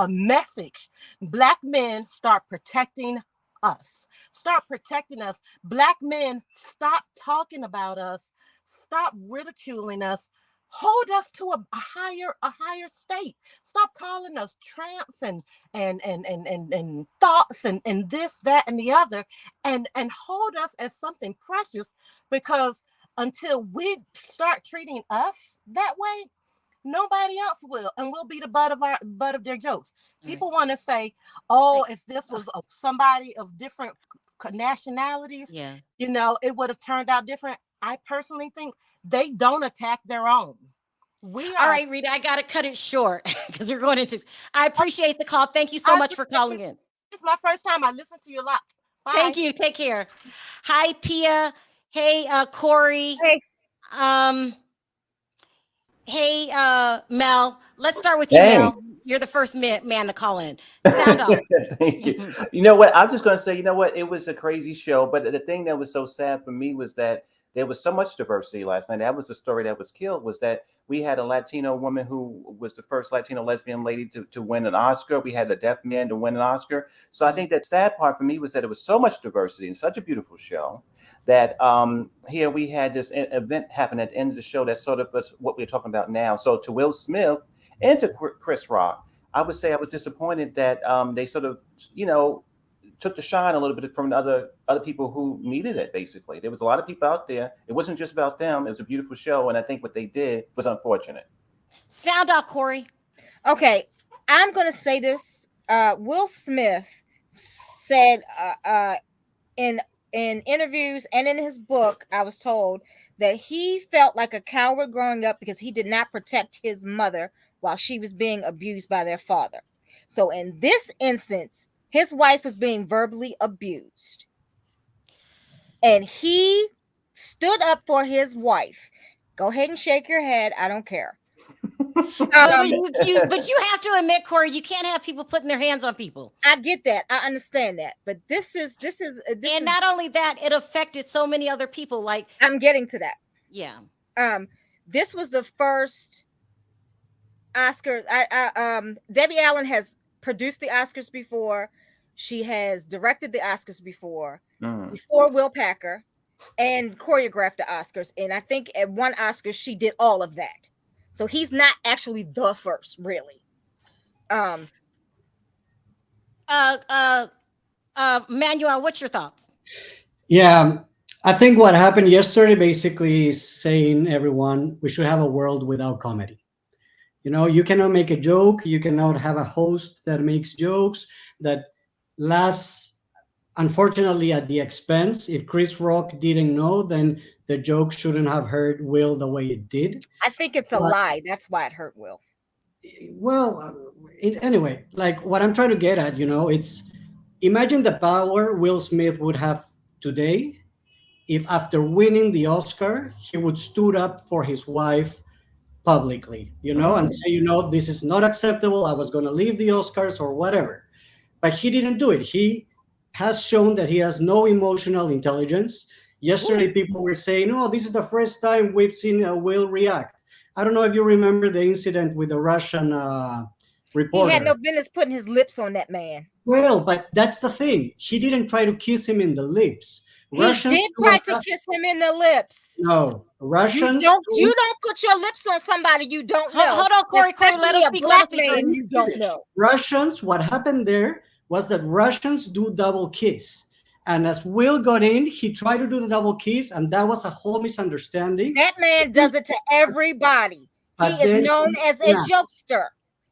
S15: message. Black men, start protecting us. Start protecting us. Black men, stop talking about us. Stop ridiculing us. Hold us to a higher state. Stop calling us tramps and thoughts and this, that, and the other, and hold us as something precious, because until we start treating us that way, nobody else will, and we'll be the butt of their jokes. People want to say, oh, if this was somebody of different nationalities, it would have turned out different. I personally think they don't attack their own.
S1: All right, Rita, I got to cut it short because we're going into. I appreciate the call. Thank you so much for calling in.
S15: It's my first time. I listen to you a lot. Bye.
S1: Thank you. Take care. Hi, Pia. Hey, Corey.
S16: Hey.
S1: Hey, Mel. Let's start with you, Mel. You're the first man to call in. Sound off.
S17: Thank you. You know what? I'm just going to say, it was a crazy show. But the thing that was so sad for me was that there was so much diversity last night. That was the story that was killed, was that we had a Latino woman who was the first Latino lesbian lady to win an Oscar. We had a deaf man to win an Oscar. So I think that sad part for me was that it was so much diversity and such a beautiful show that here we had this event happen at the end of the show. That's sort of what we're talking about now. So to Will Smith and to Chris Rock, I would say I was disappointed that they sort of, took the shine a little bit from the other people who needed it. Basically, there was a lot of people out there. It wasn't just about them. It was a beautiful show, and I think what they did was unfortunate.
S1: Sound off, Corey.
S16: Okay, I'm gonna say this. Will Smith said in interviews and in his book, I was told that he felt like a coward growing up because he did not protect his mother while she was being abused by their father. So in this instance, his wife was being verbally abused, and he stood up for his wife. Go ahead and shake your head. I don't care.
S1: But you have to admit, Corey, you can't have people putting their hands on people.
S16: I get that. I understand that. But this is
S1: not only that, it affected so many other people. Like,
S16: I'm getting to that.
S1: Yeah.
S16: This was the first Oscar. Debbie Allen has produced the Oscars before. She has directed the Oscars before Will Packer. and choreographed the Oscars. And I think at one Oscar she did all of that. So he's not actually the first, really.
S1: Manuel, what's your thoughts?
S18: Yeah, I think what happened yesterday basically is saying everyone we should have a world without comedy. You cannot make a joke. You cannot have a host that makes jokes, that laughs, unfortunately, at the expense. If Chris Rock didn't know, then the joke shouldn't have hurt Will the way it did.
S16: I think it's a
S18: But-
S16: lie. That's why it hurt Will.
S18: Well, anyway, like what I'm trying to get at, it's imagine the power Will Smith would have today if after winning the Oscar, he would stood up for his wife publicly, and say, this is not acceptable. I was going to leave the Oscars or whatever. But he didn't do it. He has shown that he has no emotional intelligence. Yesterday, people were saying, oh, this is the first time we've seen Will react. I don't know if you remember the incident with the Russian reporter.
S16: He had no business putting his lips on that man.
S18: Well, but that's the thing. He didn't try to kiss him in the lips.
S16: Russians did try to kiss him in the lips.
S18: No, Russians.
S16: You don't put your lips on somebody you don't know.
S1: Hold on, Corey. Let us speak. Let us speak.
S16: You don't know.
S18: Russians. What happened there was that Russians do double kiss, and as Will got in, he tried to do the double kiss, and that was a whole misunderstanding.
S16: That man does it to everybody. He is known as a jokester.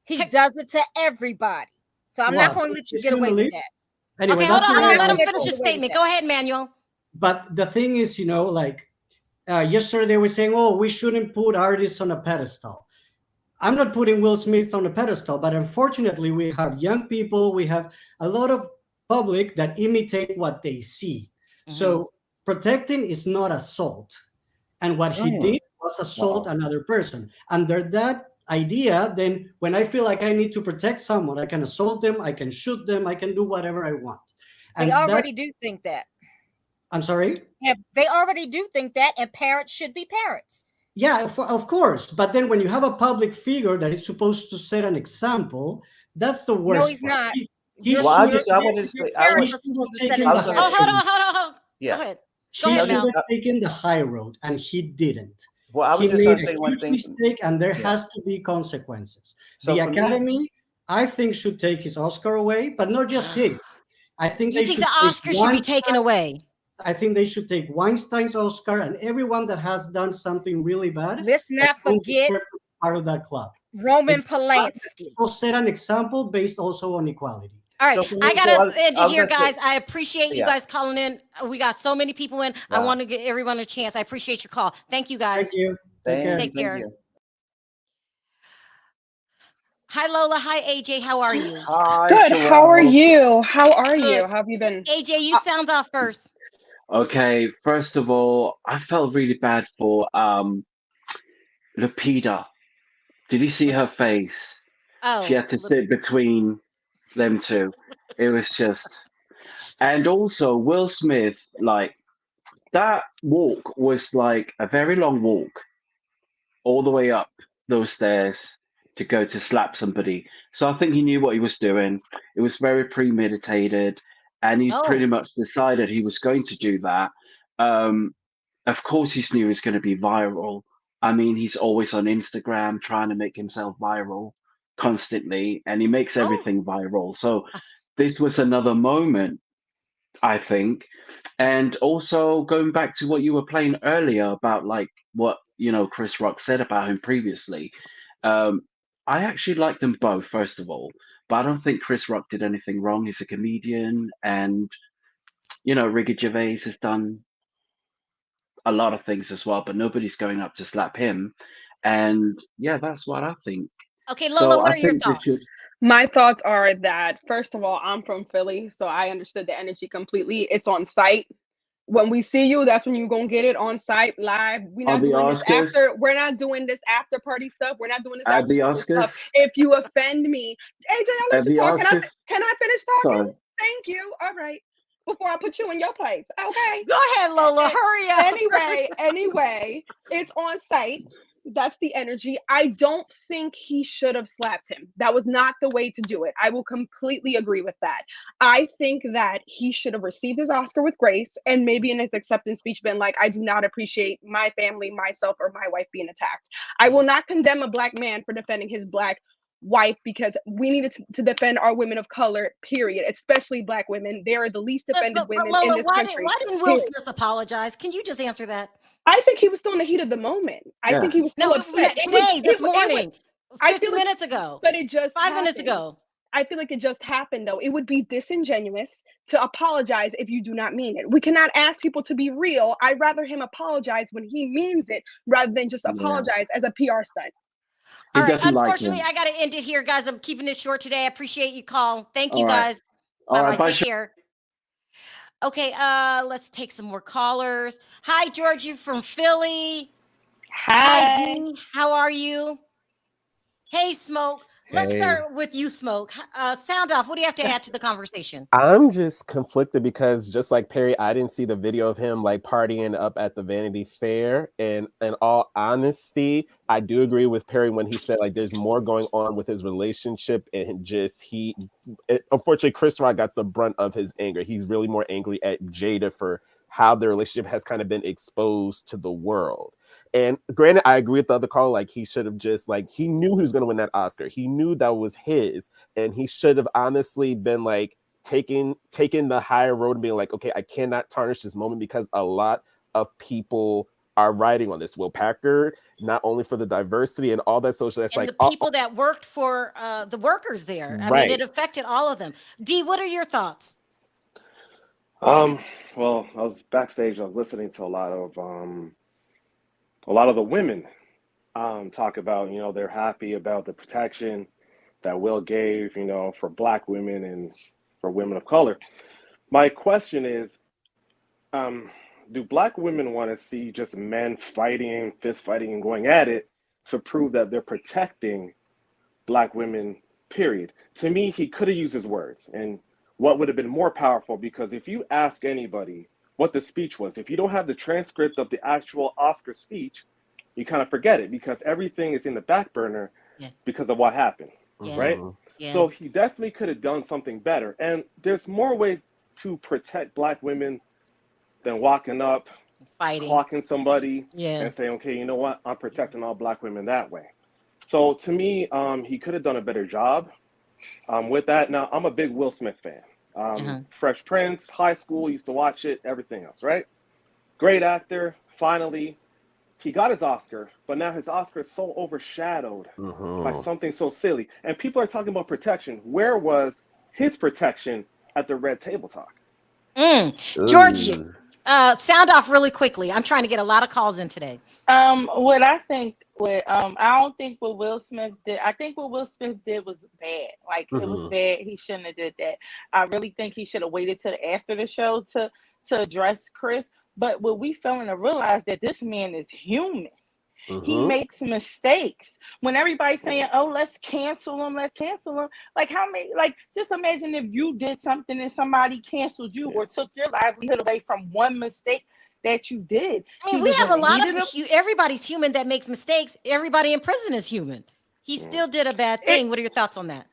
S16: He does it to everybody. So I'm not going to let you get away with that.
S18: Anyway,
S1: okay, hold on. Let him finish his statement. Go ahead, Manuel.
S18: But the thing is, yesterday they were saying, oh, we shouldn't put artists on a pedestal. I'm not putting Will Smith on a pedestal, but unfortunately, we have young people, we have a lot of public that imitate what they see. Mm-hmm. So protecting is not assault. And what he did was assault another person. Under that idea, then when I feel like I need to protect someone, I can assault them, I can shoot them, I can do whatever I want.
S16: And they already do think that.
S18: I'm sorry?
S16: Yeah, they already do think that, and parents should be parents.
S18: Yeah, of course. But then when you have a public figure that is supposed to set an example, that's the worst.
S16: No, he's not.
S1: Hold on.
S17: Yeah.
S1: Go ahead.
S18: He should have taken the high road, and he didn't.
S17: Well, I was
S18: he
S17: just
S18: made
S17: going to say
S18: a
S17: one
S18: huge
S17: thing.
S18: mistake, and there has to be consequences.
S17: So
S18: the
S17: for me-
S18: Academy, I think, should take his Oscar away, but not just his. I think
S1: You
S18: they
S1: think
S18: should
S1: the Oscar should be taken away?
S18: I think they should take Weinstein's Oscar, and everyone that has done something really bad.
S16: Let's not forget
S18: part of that club.
S16: Roman Polanski.
S18: Will set an example based also on equality.
S1: All right,
S17: So
S1: I gotta end it here,
S17: gonna
S1: guys.
S17: say-
S1: I appreciate you guys calling in. We got so many people in. I want to give everyone a chance. I appreciate your call. Thank you, guys.
S18: Thank you.
S1: Take care. Hi, Lola. Hi, AJ. How are you?
S19: Hi. Good. Sharrell. How are you? How are you?
S1: Good.
S19: How have you been?
S1: AJ, you sound off first.
S20: Okay, first of all, I felt really bad for Lupita. Did you see her face?
S1: Oh,
S20: she had to sit between them two. It was just, and also Will Smith, like that walk was like a very long walk, all the way up those stairs to go to slap somebody. So I think he knew what he was doing. It was very premeditated. And he pretty much decided he was going to do that. Of course, he knew he was going to be viral. I mean, he's always on Instagram trying to make himself viral constantly, and he makes everything viral. So this was another moment, I think. And also going back to what you were playing earlier about like what, Chris Rock said about him previously. I actually like them both, first of all. But I don't think Chris Rock did anything wrong. He's a comedian, and Ricky Gervais has done a lot of things as well, but nobody's going up to slap him. And yeah, that's what I think.
S1: Okay, Lola, what are your thoughts?
S19: My thoughts are that, first of all, I'm from Philly, so I understood the energy completely. It's on site. When we see you, that's when you're gonna get it on site live. We're not doing this after. We're not doing this after party stuff. We're not doing this after school stuff. If you offend me, AJ, I'll let you talk. Can I finish talking?
S20: Sorry.
S19: Thank you. All right. Before I put you in your place, okay?
S1: Go ahead, Lola. Hurry up.
S19: Anyway, it's on site. That's the energy. I don't think he should have slapped him. That was not the way to do it. I will completely agree with that. I think that he should have received his Oscar with grace and maybe in his acceptance speech been like, I do not appreciate my family, myself, or my wife being attacked. I will not condemn a Black man for defending his Black wife, because we needed to defend our women of color, period, especially Black women. They are the least defended women in this country.
S1: Why didn't Will Smith apologize? Can you just answer that?
S19: I think he was still in the heat of the moment. I think he was still upset.
S1: This morning, 50 minutes ago.
S19: But it just
S1: 5 minutes ago.
S19: I feel like it just happened, though. It would be disingenuous to apologize if you do not mean it. We cannot ask people to be real. I'd rather him apologize when he means it rather than just apologize as a PR stunt.
S1: All right. Unfortunately, I got to end it here, guys. I'm keeping it short today. I appreciate you call. Thank you, guys. Bye-bye. Take care. Okay, let's take some more callers. Hi, Georgie from Philly. Hi, Dee. How are you? Hey, Smoke. Let's start with you, Smoke. Sound off. What do you have to add to the conversation?
S21: I'm just conflicted because just like Perry, I didn't see the video of him like partying up at the Vanity Fair. And in all honesty, I do agree with Perry when he said like there's more going on with his relationship, and just unfortunately, Chris Rock got the brunt of his anger. He's really more angry at Jada for how their relationship has kind of been exposed to the world. And granted, I agree with the other call. Like he should have just he knew he was going to win that Oscar. He knew that was his, and he should have honestly been like taking the higher road and being like, okay, I cannot tarnish this moment because a lot of people are writing on this. Will Packer, not only for the diversity and all that social, that's
S1: and
S21: like
S1: the people that worked for the workers there. I mean, it affected all of them. Dee, what are your thoughts?
S22: Well, I was backstage. I was listening to a lot of the women talk about, they're happy about the protection that Will gave, for Black women and for women of color. My question is, do Black women want to see just men fighting, fist fighting, and going at it to prove that they're protecting Black women, period? To me, he could have used his words. And what would have been more powerful, because if you ask anybody what the speech was, if you don't have the transcript of the actual Oscar speech, you kind of forget it because everything is in the back burner because of what happened, right? Yeah. So he definitely could have done something better. And there's more ways to protect Black women than walking up, fighting, clocking somebody, and saying, okay, you know what? I'm protecting all Black women that way. So to me, he could have done a better job with that. Now, I'm a big Will Smith fan. Fresh Prince, high school, used to watch it, everything else, right? Great actor. Finally, he got his Oscar, but now his Oscar is so overshadowed by something so silly. And people are talking about protection. Where was his protection at the Red Table Talk?
S1: Georgie, sound off really quickly. I'm trying to get a lot of calls in today.
S23: What I think, I don't think what Will Smith did. I think what Will Smith did was bad. Like it was bad. He shouldn't have did that. I really think he should have waited till after the show to address Chris. But what we failing to realize that this man is human. He makes mistakes. When everybody's saying, "Oh, let's cancel him," like how many? Like just imagine if you did something and somebody canceled you or took your livelihood away from one mistake that you did.
S1: I mean, we have a lot of everybody's human that makes mistakes. Everybody in prison is human. He still did a bad thing. What are your thoughts on that?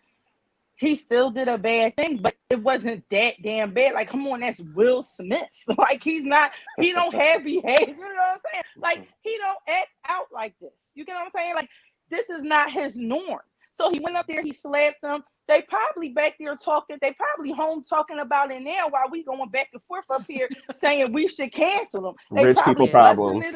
S23: He still did a bad thing, but it wasn't that damn bad. Like, come on, that's Will Smith. Like, he don't have behavior, you know what I'm saying? Like, he don't act out like this. You get what I'm saying? Like, this is not his norm. So he went up there, he slapped them. They probably back there talking, they probably home talking about it now while we going back and forth up here saying we should cancel them.
S21: Rich people problems.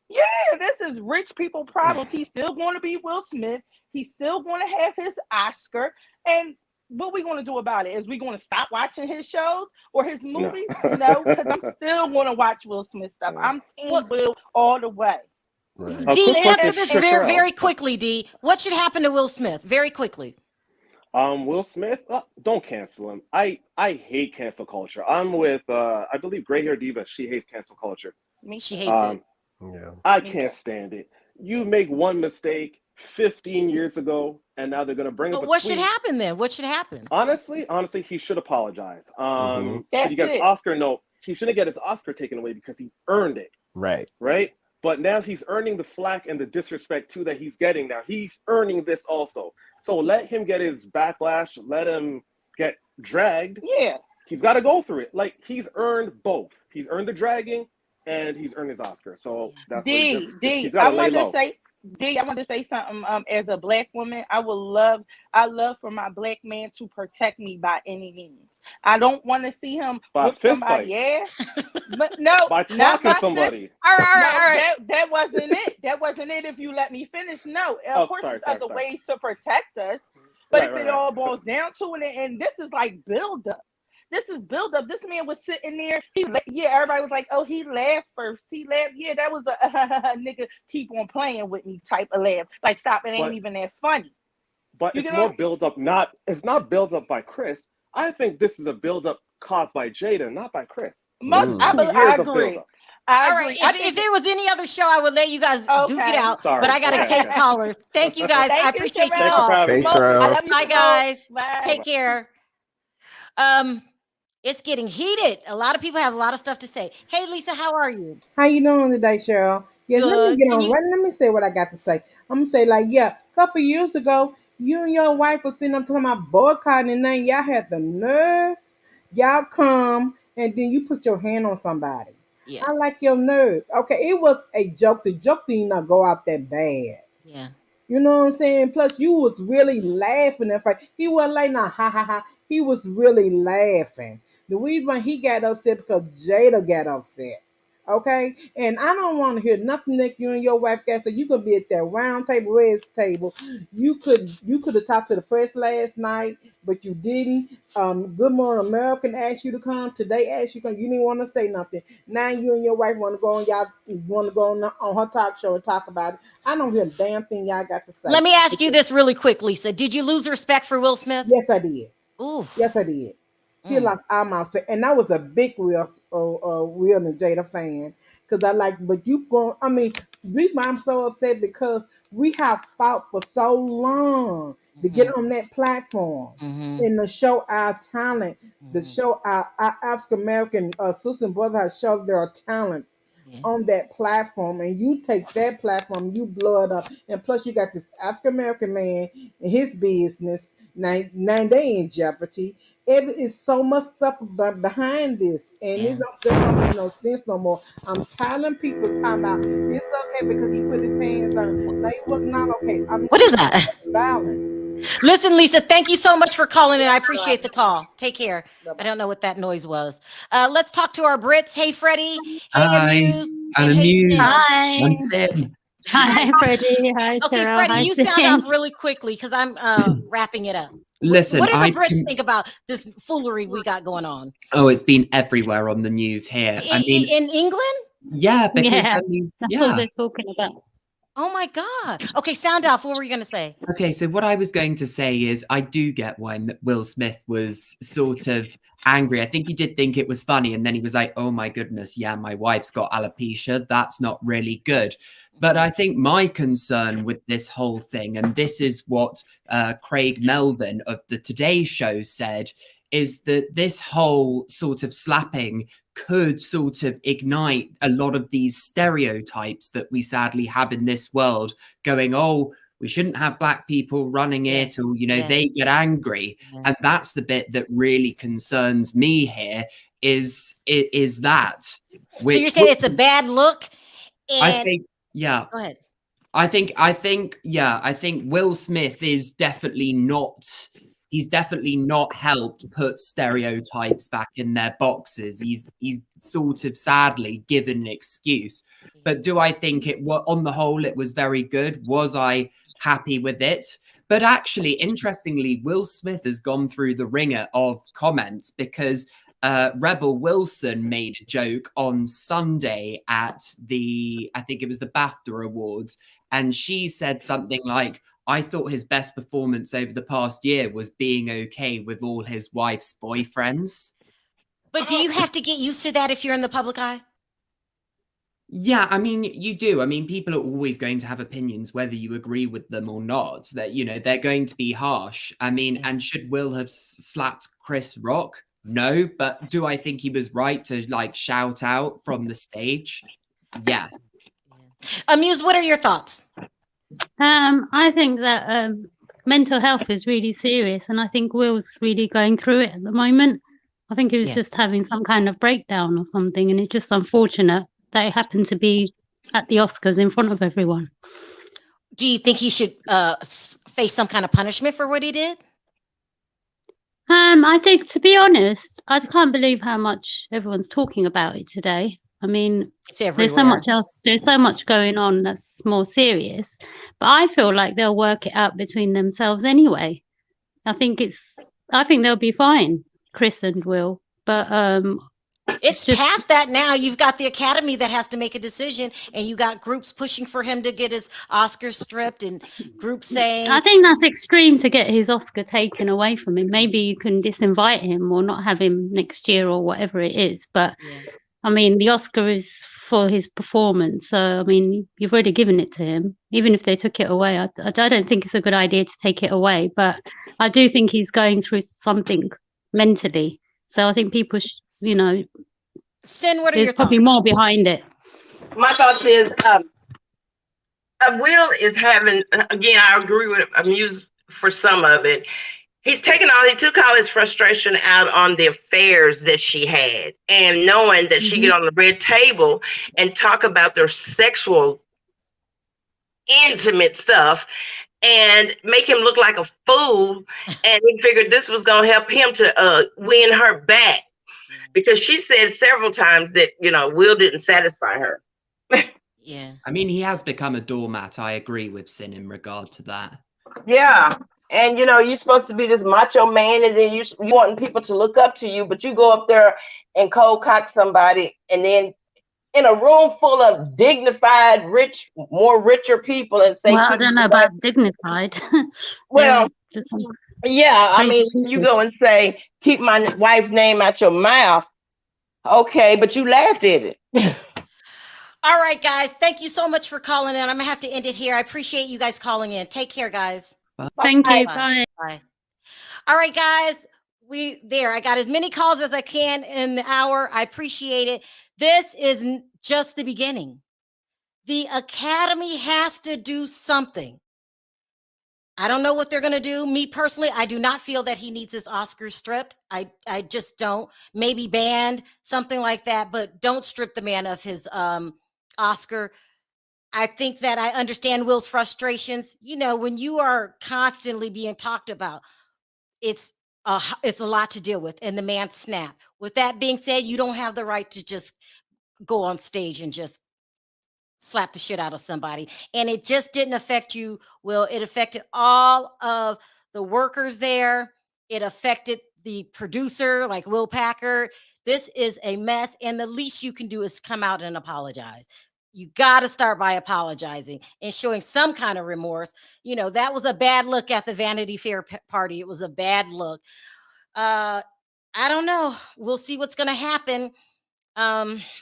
S23: Yeah, this is rich people problems. He's still going to be Will Smith. He's still going to have his Oscar. And what we going to do about it? Is we going to stop watching his shows or his movies? No, because I'm still going to watch Will Smith stuff. I'm team Will all the way.
S21: Right.
S1: Dee, answer this very, very quickly, Dee. What should happen to Will Smith? Very quickly.
S22: Will Smith, don't cancel him. I hate cancel culture. I'm with, I believe, Gray Hair Diva. She hates cancel culture.
S1: She hates it.
S22: Yeah. I can't stand it. You make one mistake 15 years ago, and now they're going to bring up a
S1: what
S22: tweet.
S1: should happen then? What should happen?
S22: Honestly, he should apologize. Should he get his Oscar? No, he shouldn't get his Oscar taken away because he earned it.
S21: Right.
S22: Right? But now he's earning the flack and the disrespect too that he's getting now. He's earning this also. So let him get his backlash. Let him get dragged.
S23: Yeah.
S22: He's got to go through it. Like, he's earned both. He's earned the dragging and he's earned his Oscar. So that's what he's got to lay low.
S23: I want to say something. As a Black woman, I love for my Black man to protect me by any means. I don't want to see him whip somebody ass. But no,
S22: by clocking somebody.
S23: All right. That wasn't it. That wasn't it. If you let me finish, no. Of course, there's other ways to protect us. But if it all boils down to it, and this is like build up. This is build up. This man was sitting there. Everybody was like, "Oh, he laughed first. He laughed. Yeah, that was a nigga keep on playing with me type of laugh. Like, stop. It ain't even that funny."
S22: But it's more build up. It's not build up by Chris. I think this is a build up caused by Jada, not by Chris.
S23: I agree.
S1: All right. If it was any other show, I would let you guys duke it out.
S22: Sorry.
S1: But I got to take callers. Thank you guys. I appreciate you all. Bye, guys.
S23: Bye.
S1: Take care. It's getting heated. A lot of people have a lot of stuff to say. Hey, Lisa, how are you?
S2: How you doing today, Sharrell? Yeah, let me get on. Let me say what I got to say. I'm gonna say, like, a couple years ago, you and your wife was sitting up talking about boycotting, and then y'all had the nerve. Y'all come and then you put your hand on somebody.
S1: Yeah.
S2: I like your nerve. Okay, it was a joke. The joke did not go out that bad.
S1: Yeah.
S2: You know what I'm saying? Plus, you was really laughing and fight. He wasn't like, nah, ha ha ha. He was really laughing. The reason why he got upset because Jada got upset. Okay? And I don't want to hear nothing that you and your wife got to say. You could be at that round table, red table. You could have talked to the press last night, but you didn't. Good Morning American asked you to come. Today asked you to come. You didn't want to say nothing. Now you and your wife want to go on on her talk show and talk about it. I don't hear a damn thing y'all got to say.
S1: Let me ask you this really quick, Lisa. Did you lose respect for Will Smith?
S2: Yes, I did.
S1: Ooh.
S2: Yes, I did. He lost all my respect, and I was a big Will and Jada fan because I like. But you going? I mean, reason why I'm so upset because we have fought for so long to get on that platform and to show our talent, to show our African American sisters and brothers have shown their talent on that platform, and you take that platform, you blow it up, and plus you got this African American man and his business. Now they in jeopardy. It's so much stuff behind this, and it don't make no sense no more. I'm tired of people talking about it's okay because he put his hands on. No, it was not okay.
S1: What is that?
S2: Balance.
S1: Listen, Lisa, thank you so much for calling in. I appreciate the call. Take care. I don't know what that noise was. Let's talk to our Brits. Hey, Freddie. Hey, Amuse.
S3: I'm
S1: Amused.
S3: Hi. I'm Sid. Hi, Freddie. Hi,
S1: Okay,
S3: Sharrell.
S1: Freddie,
S3: Hi,
S1: you
S3: Sid.
S1: sound off really quickly because I'm wrapping it up.
S4: Listen,
S1: what do the Brits think about this foolery we got going on?
S4: Oh, it's been everywhere on the news here. I mean,
S1: In England?
S4: yeah, because
S3: Yeah,
S4: I mean,
S3: that's what they're talking about.
S1: Oh my God. Okay, sound off. What were you going to say?
S4: Okay, so what I was going to say is I do get why Will Smith was sort of angry. I think he did think it was funny, and then he was like, oh my goodness, yeah, my wife's got alopecia. That's not really good. But I think my concern with this whole thing, and this is what Craig Melvin of the Today Show said, is that this whole sort of slapping could sort of ignite a lot of these stereotypes that we sadly have in this world going, oh, we shouldn't have black people running it, or, you know, they get angry. And that's the bit that really concerns me here is that.
S1: So you're saying it's a bad look? And
S4: I think, yeah.
S1: Go ahead.
S4: I think Will Smith is definitely not, he's definitely not helped put stereotypes back in their boxes. He's sort of sadly given an excuse. But do I think on the whole, it was very good? Was I happy with it? But actually, interestingly, Will Smith has gone through the ringer of comments because Rebel Wilson made a joke on Sunday at I think it was the BAFTA Awards, and she said something like, I thought his best performance over the past year was being okay with all his wife's boyfriends.
S1: But do you have to get used to that if you're in the public eye?
S4: Yeah, I mean, you do. I mean, people are always going to have opinions, whether you agree with them or not, that, you know, they're going to be harsh. I mean, and should Will have slapped Chris Rock? No, but do I think he was right to like shout out from the stage? Yes.
S1: Muse, what are your thoughts?
S3: I think that mental health is really serious, and I think Will's really going through it at the moment. I think he was just having some kind of breakdown or something, and it's just unfortunate that it happened to be at the Oscars in front of everyone.
S1: Do you think he should face some kind of punishment for what he did?
S3: I think, to be honest, I can't believe how much everyone's talking about it today. I mean, there's so much else. There's so much going on that's more serious. But I feel like they'll work it out between themselves anyway. I think they'll be fine, Chris and Will. But
S1: it's just past that now. You've got the Academy that has to make a decision, and you got groups pushing for him to get his Oscar stripped, and groups saying.
S3: I think that's extreme to get his Oscar taken away from him. Maybe you can disinvite him or not have him next year or whatever it is. But I mean, the Oscar is for his performance. So, I mean, you've already given it to him. Even if they took it away, I don't think it's a good idea to take it away. But I do think he's going through something mentally. So I think people,
S1: Sin, what are
S3: there's
S1: your
S3: probably
S1: thoughts?
S3: more behind it.
S5: My thoughts is Will is having, again, I agree with Muse for some of it. He took all his frustration out on the affairs that she had, and knowing that she get on the red table and talk about their sexual intimate stuff and make him look like a fool. And he figured this was going to help him to win her back, because she said several times that, Will didn't satisfy her.
S1: Yeah.
S4: I mean, he has become a doormat. I agree with Sin in regard to that.
S5: Yeah. And, you're supposed to be this macho man, and then you wanting people to look up to you, but you go up there and cold cock somebody, and then in a room full of dignified, richer people, and say,
S3: well, I don't know about dignified.
S5: Well, yeah, I mean, you go and say, keep my wife's name out your mouth. Okay, but you laughed at it.
S1: All right, guys. Thank you so much for calling in. I'm going to have to end it here. I appreciate you guys calling in. Take care, guys.
S3: Thank you.
S1: Bye. Bye. All right, guys. I got as many calls as I can in the hour. I appreciate it. This is just the beginning. The Academy has to do something. I don't know what they're going to do. Me personally, I do not feel that he needs his Oscars stripped. I just don't. Maybe banned, something like that, but don't strip the man of his Oscar. I think that I understand Will's frustrations. When you are constantly being talked about, it's a lot to deal with, and the man snapped. With that being said, you don't have the right to just go on stage and just slap the shit out of somebody. And it just didn't affect you, Will. It affected all of the workers there. It affected the producer, like Will Packer. This is a mess, and the least you can do is come out and apologize. You got to start by apologizing and showing some kind of remorse. That was a bad look at the Vanity Fair party. It was a bad look. I don't know. We'll see what's going to happen.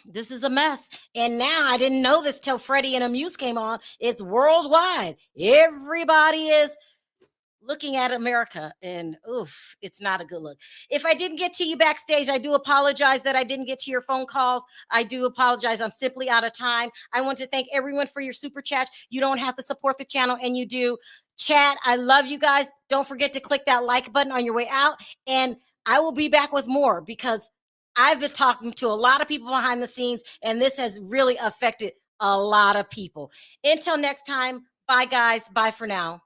S1: This is a mess. And now, I didn't know this till Freddie and Amuse came on. It's worldwide. Everybody is looking at America, and oof, it's not a good look. If I didn't get to you backstage, I do apologize that I didn't get to your phone calls. I do apologize. I'm simply out of time. I want to thank everyone for your super chats. You don't have to support the channel, and you do. Chat, I love you guys. Don't forget to click that like button on your way out, and I will be back with more, because I've been talking to a lot of people behind the scenes, and this has really affected a lot of people. Until next time, bye guys. Bye for now.